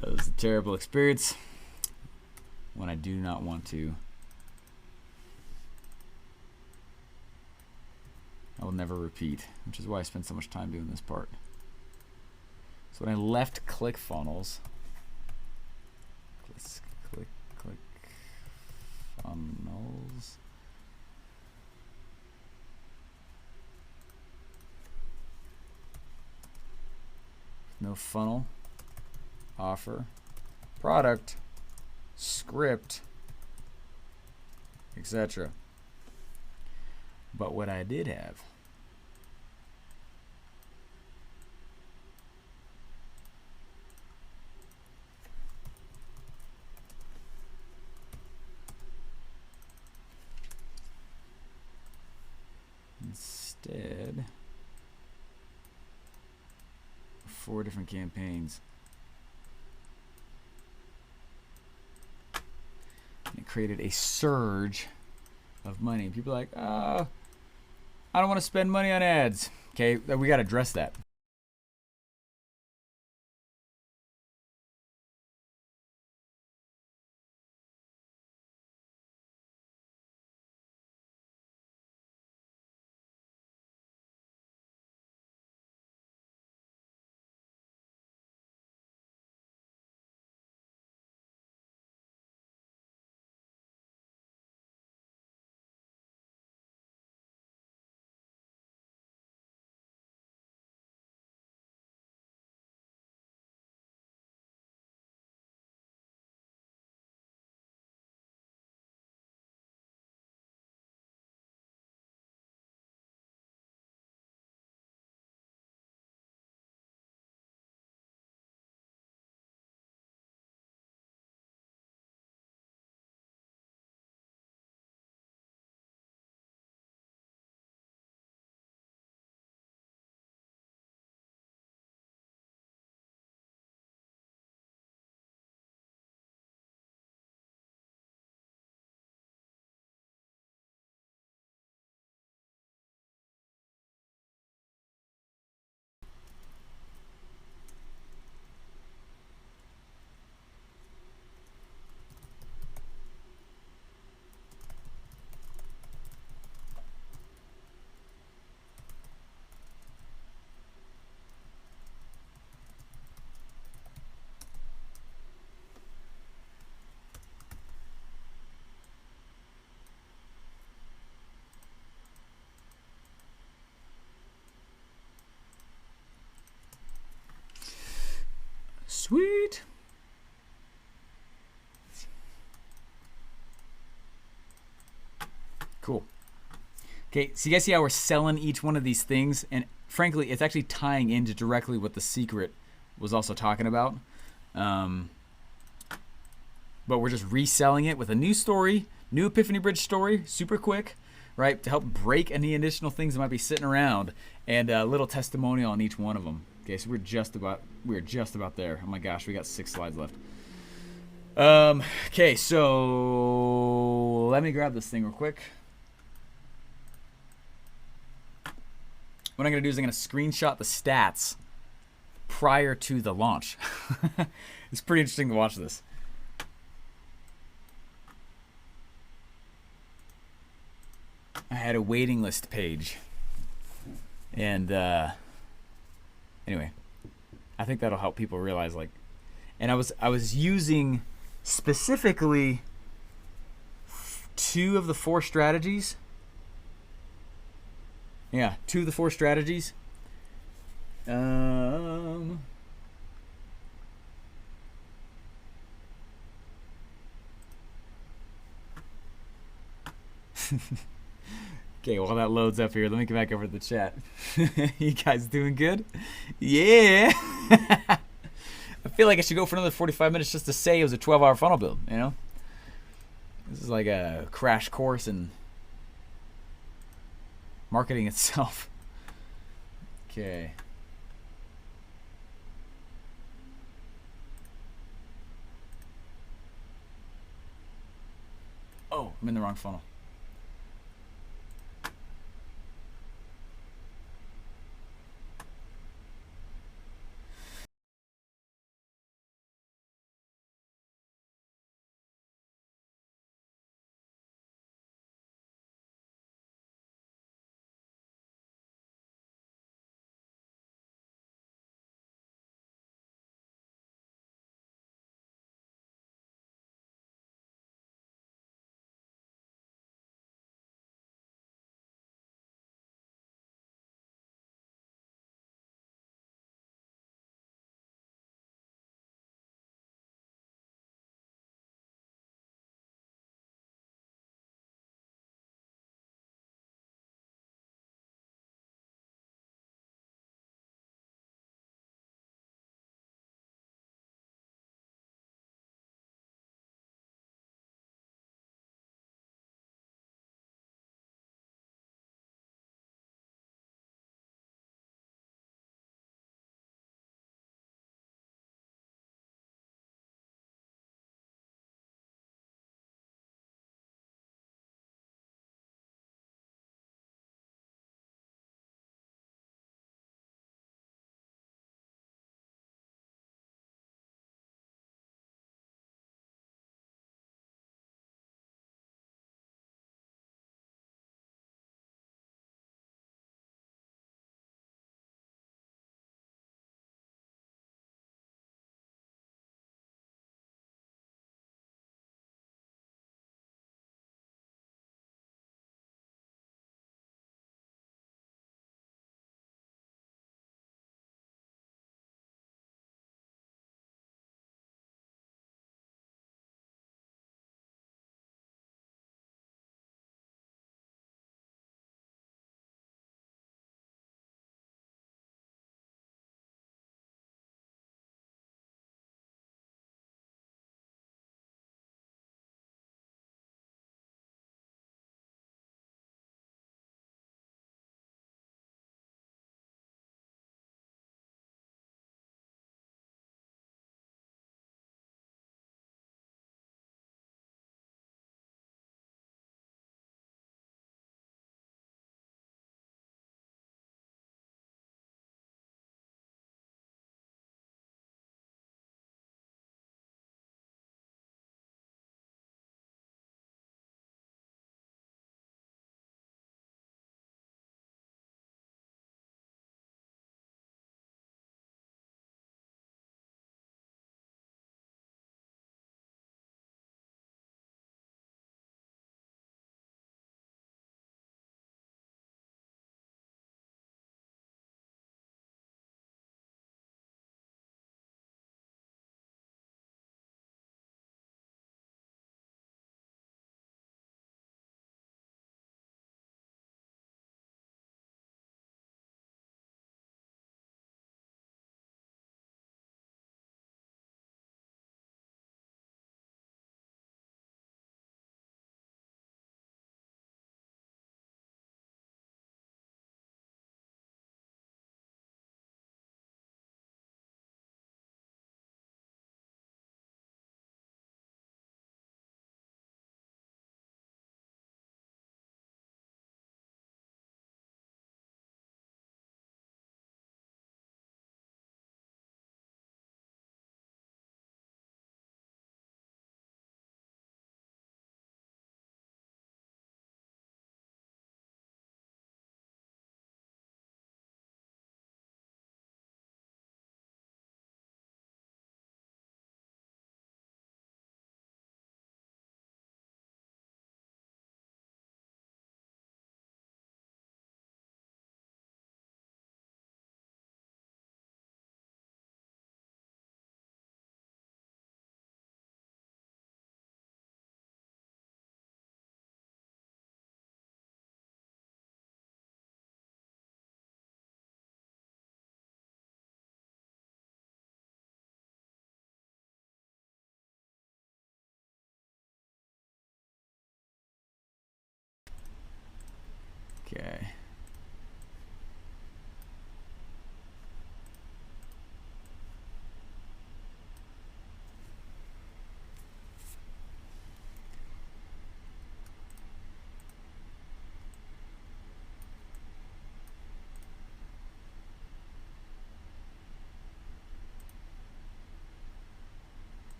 that was a terrible experience. When I do not want to. I will never repeat, which is why I spend so much time doing this part. So when I left ClickFunnels, let's click funnels. No funnel, offer, product, script, etc. But what I did have instead 4 different campaigns. It created a surge of money. People are like, I don't want to spend money on ads. Okay, we got to address that. Cool. Okay, so you guys see how we're selling each one of these things, and frankly, it's actually tying into directly what the secret was also talking about. But we're just reselling it with a new story, new Epiphany Bridge story, super quick, right? To help break any additional things that might be sitting around, and a little testimonial on each one of them. Okay, so we're just about there. Oh my gosh, we got 6 slides left. Okay, so let me grab this thing real quick. What I'm gonna do is I'm gonna screenshot the stats prior to the launch. It's pretty interesting to watch this. I had a waiting list page, and anyway, I think that'll help people realize, like, and I was using specifically 2 of the 4 strategies. Yeah, 2 of the 4 strategies. Okay, while that loads up here, let me get back over to the chat. You guys doing good? Yeah. I feel like I should go for another 45 minutes just to say it was a 12-hour funnel build, you know? This is like a crash course in marketing itself. Okay. Oh, I'm in the wrong funnel.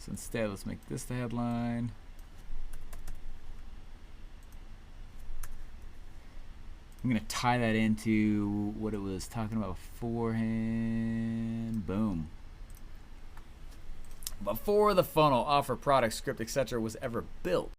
So instead, let's make this the headline. I'm going to tie that into what it was talking about beforehand. Boom. Before the funnel, offer, product, script, etc. was ever built,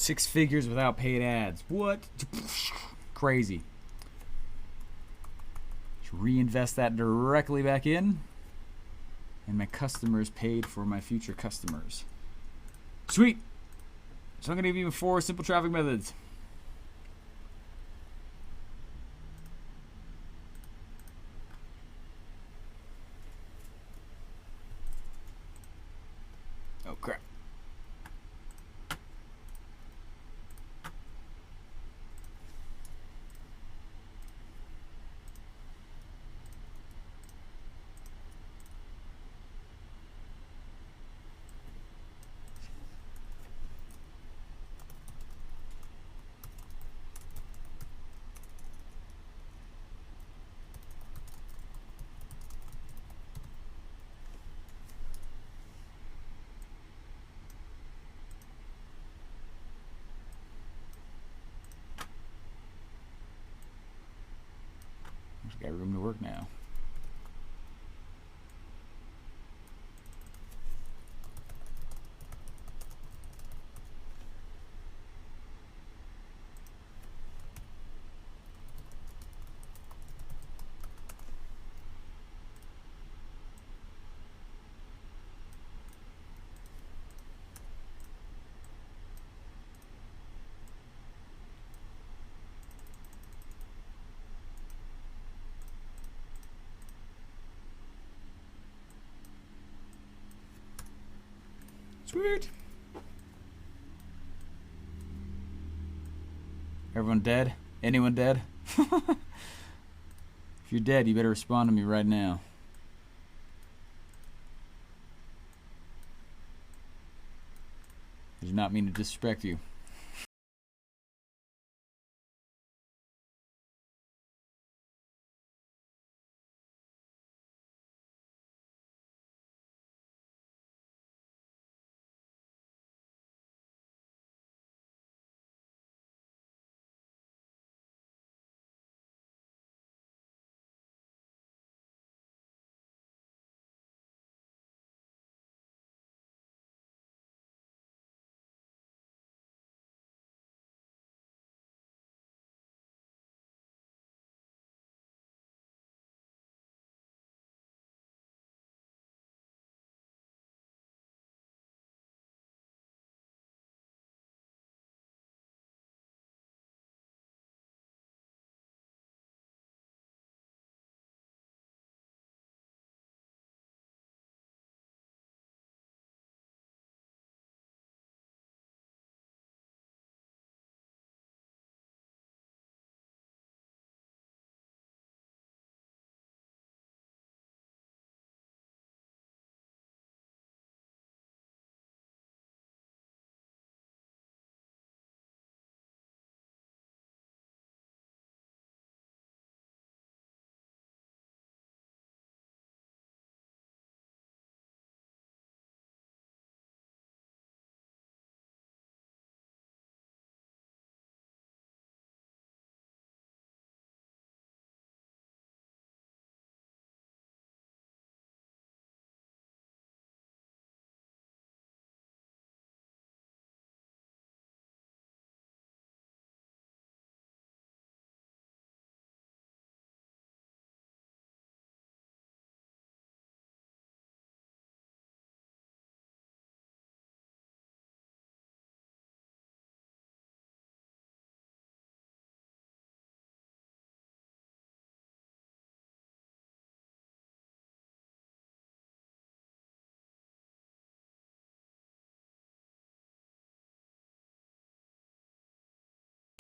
Six figures without paid ads. What? Crazy. reinvest that directly back in, and my customers paid for my future customers. Sweet. So I'm going to give you 4 simple traffic methods. Oh, crap. Got room to work now. Sweet. Everyone dead? Anyone dead? If you're dead, you better respond to me right now. I do not mean to disrespect you.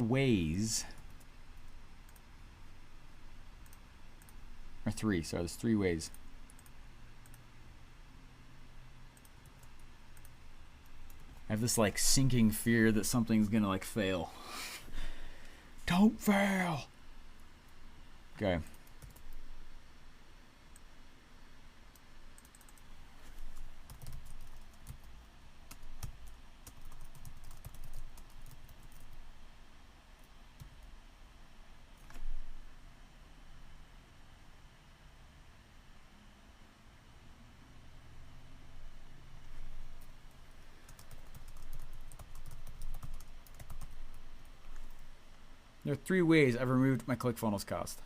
Ways. Or 3, sorry, there's 3 ways. I have this like sinking fear that something's gonna like fail. Don't fail. Okay. There are 3 ways I've removed my ClickFunnels cost.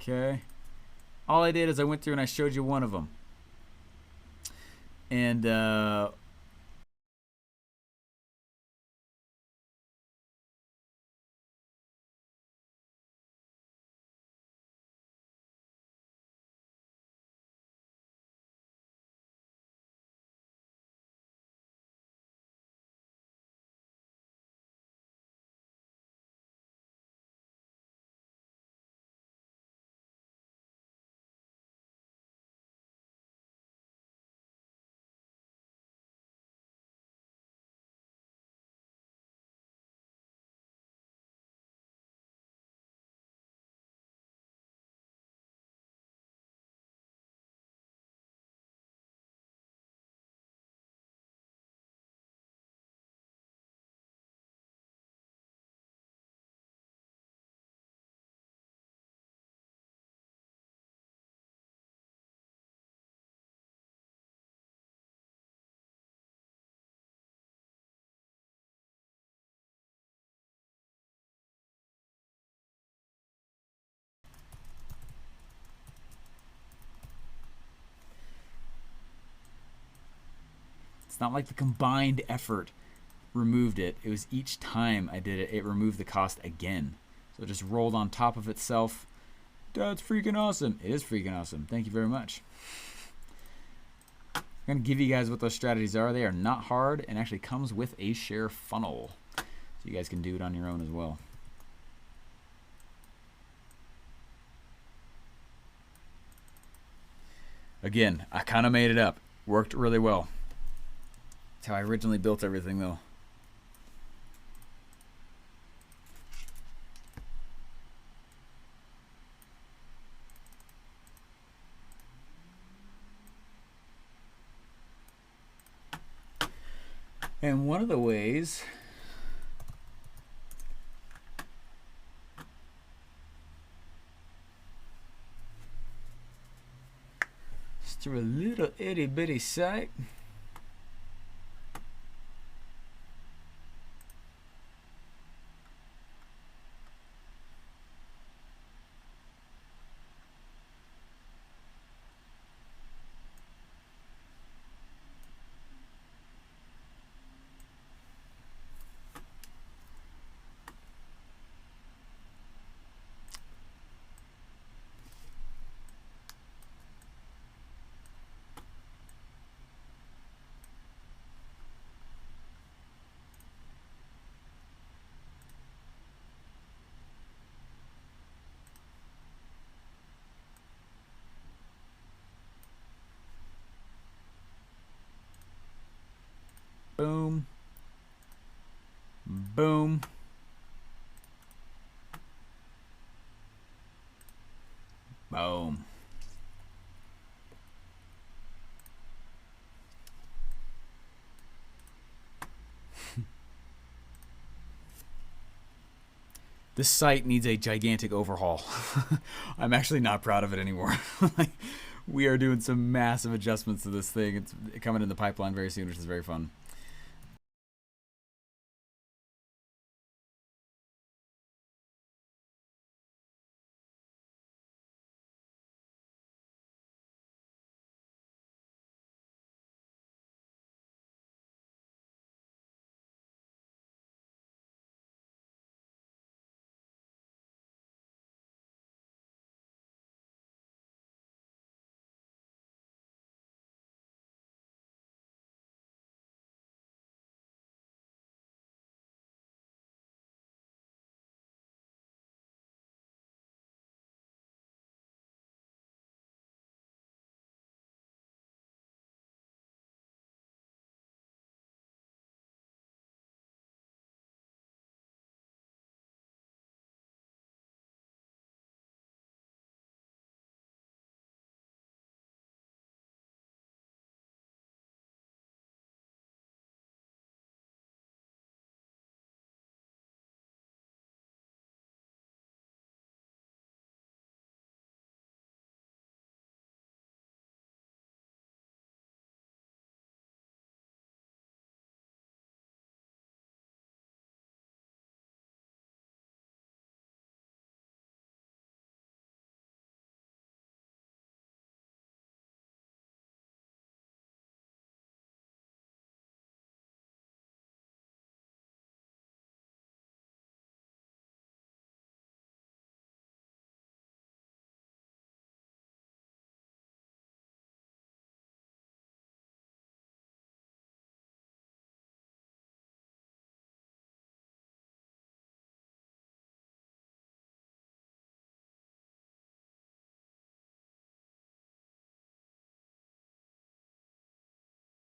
Okay. All I did is I went through and I showed you one of them. And it's not like the combined effort removed it. It was each time I did it, it removed the cost again. So it just rolled on top of itself. That's freaking awesome. It is freaking awesome. Thank you very much. I'm going to give you guys what those strategies are. They are not hard and actually comes with a share funnel. So you guys can do it on your own as well. Again, I kind of made it up. Worked really well. That's how I originally built everything though. And one of the ways is through a little itty bitty site. Boom. Boom. Boom. This site needs a gigantic overhaul. I'm actually not proud of it anymore. We are doing some massive adjustments to this thing. It's coming in the pipeline very soon, which is very fun.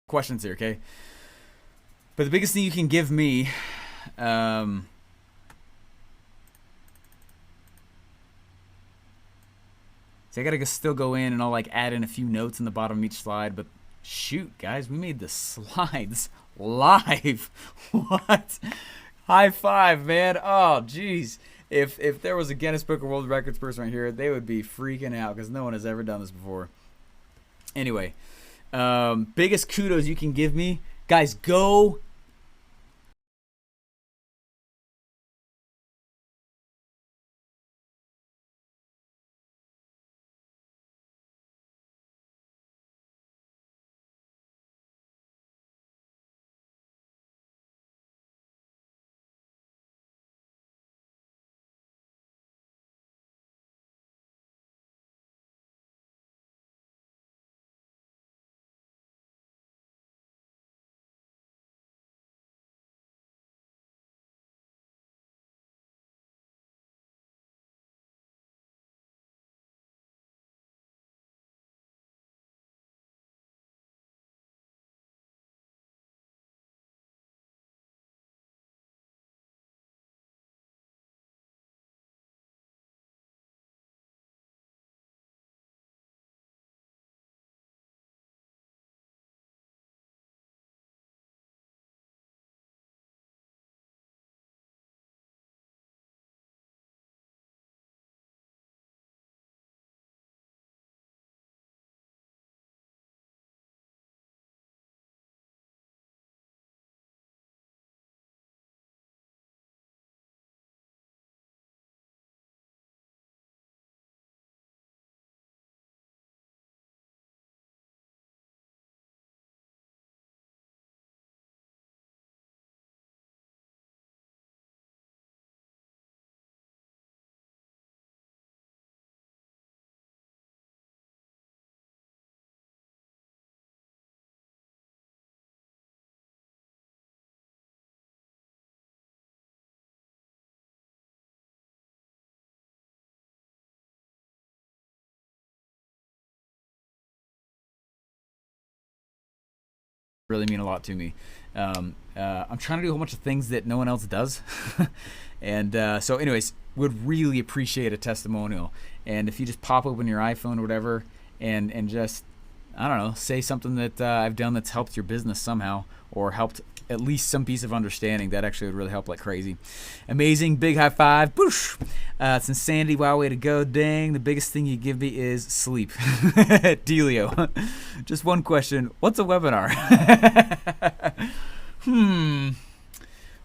questions here, okay? But the biggest thing you can give me, see, I gotta still go in and I'll like add in a few notes in the bottom of each slide. But shoot, guys, we made the slides live. What? High five, man. Oh, jeez. If there was a Guinness Book of World Records person right here, they would be freaking out because no one has ever done this before. Anyway, biggest kudos you can give me, guys. Go. Really mean a lot to me. I'm trying to do a whole bunch of things that no one else does, and so, anyways, would really appreciate a testimonial. And if you just pop open your iPhone or whatever, and just, I don't know, say something that I've done that's helped your business somehow, or helped at least some piece of understanding, that actually would really help like crazy. Amazing, big high five. Boosh. It's insanity. Wow, way to go. Dang, the biggest thing you give me is sleep. Delio. Just one question. What's a webinar?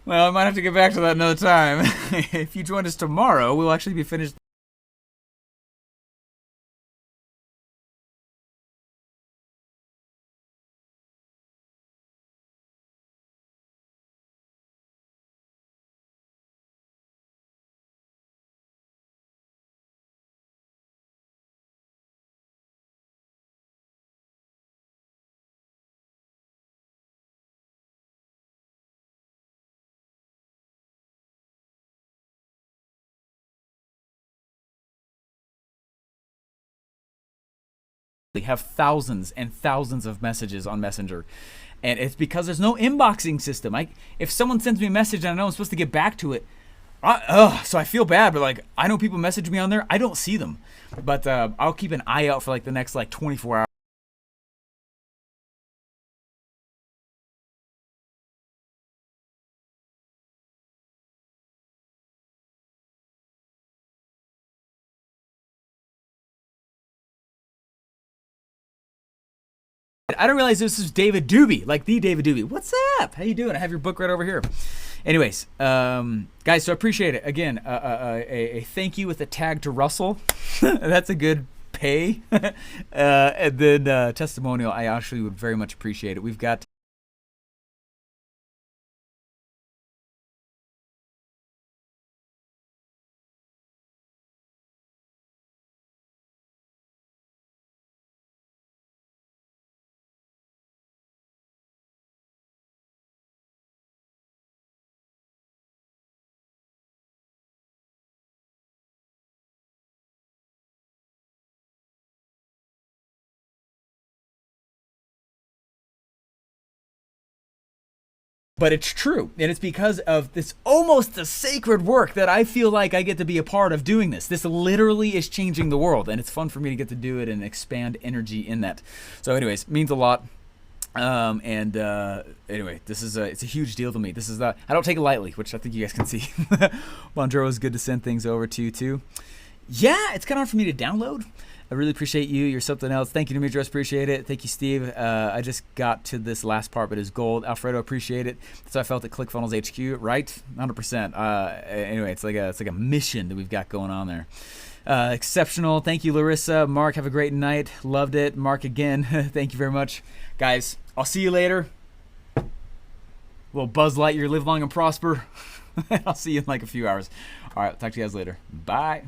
Well, I might have to get back to that another time. If you join us tomorrow, we'll actually be finished. They have thousands and thousands of messages on Messenger. And it's because there's no inboxing system. If someone sends me a message and I know I'm supposed to get back to it, so I feel bad, but like I know people message me on there, I don't see them. But I'll keep an eye out for like the next like 24 hours. I don't realize this is David Doobie, like the David Doobie. What's up? How you doing? I have your book right over here. Anyways, guys, so I appreciate it. Again, a thank you with a tag to Russell. That's a good pay. And then testimonial, I actually would very much appreciate it. We've got But it's true, and it's because of this almost a sacred work that I feel like I get to be a part of doing this. This literally is changing the world, and it's fun for me to get to do it and expand energy in that. So anyways, means a lot. Anyway, this is it's a huge deal to me. This is I don't take it lightly, which I think you guys can see. Bonjoro is good to send things over to you too. Yeah, it's kind of hard for me to download. I really appreciate you. You're something else. Thank you, Demetrius. Appreciate it. Thank you, Steve. I just got to this last part, but it's gold. Alfredo, appreciate it. So I felt at ClickFunnels HQ, right? 100%. Anyway, it's like a mission that we've got going on there. Exceptional. Thank you, Larissa. Mark, have a great night. Loved it. Mark, again, thank you very much. Guys, I'll see you later. Little Buzz Lightyear, live long and prosper. I'll see you in like a few hours. All right, talk to you guys later. Bye.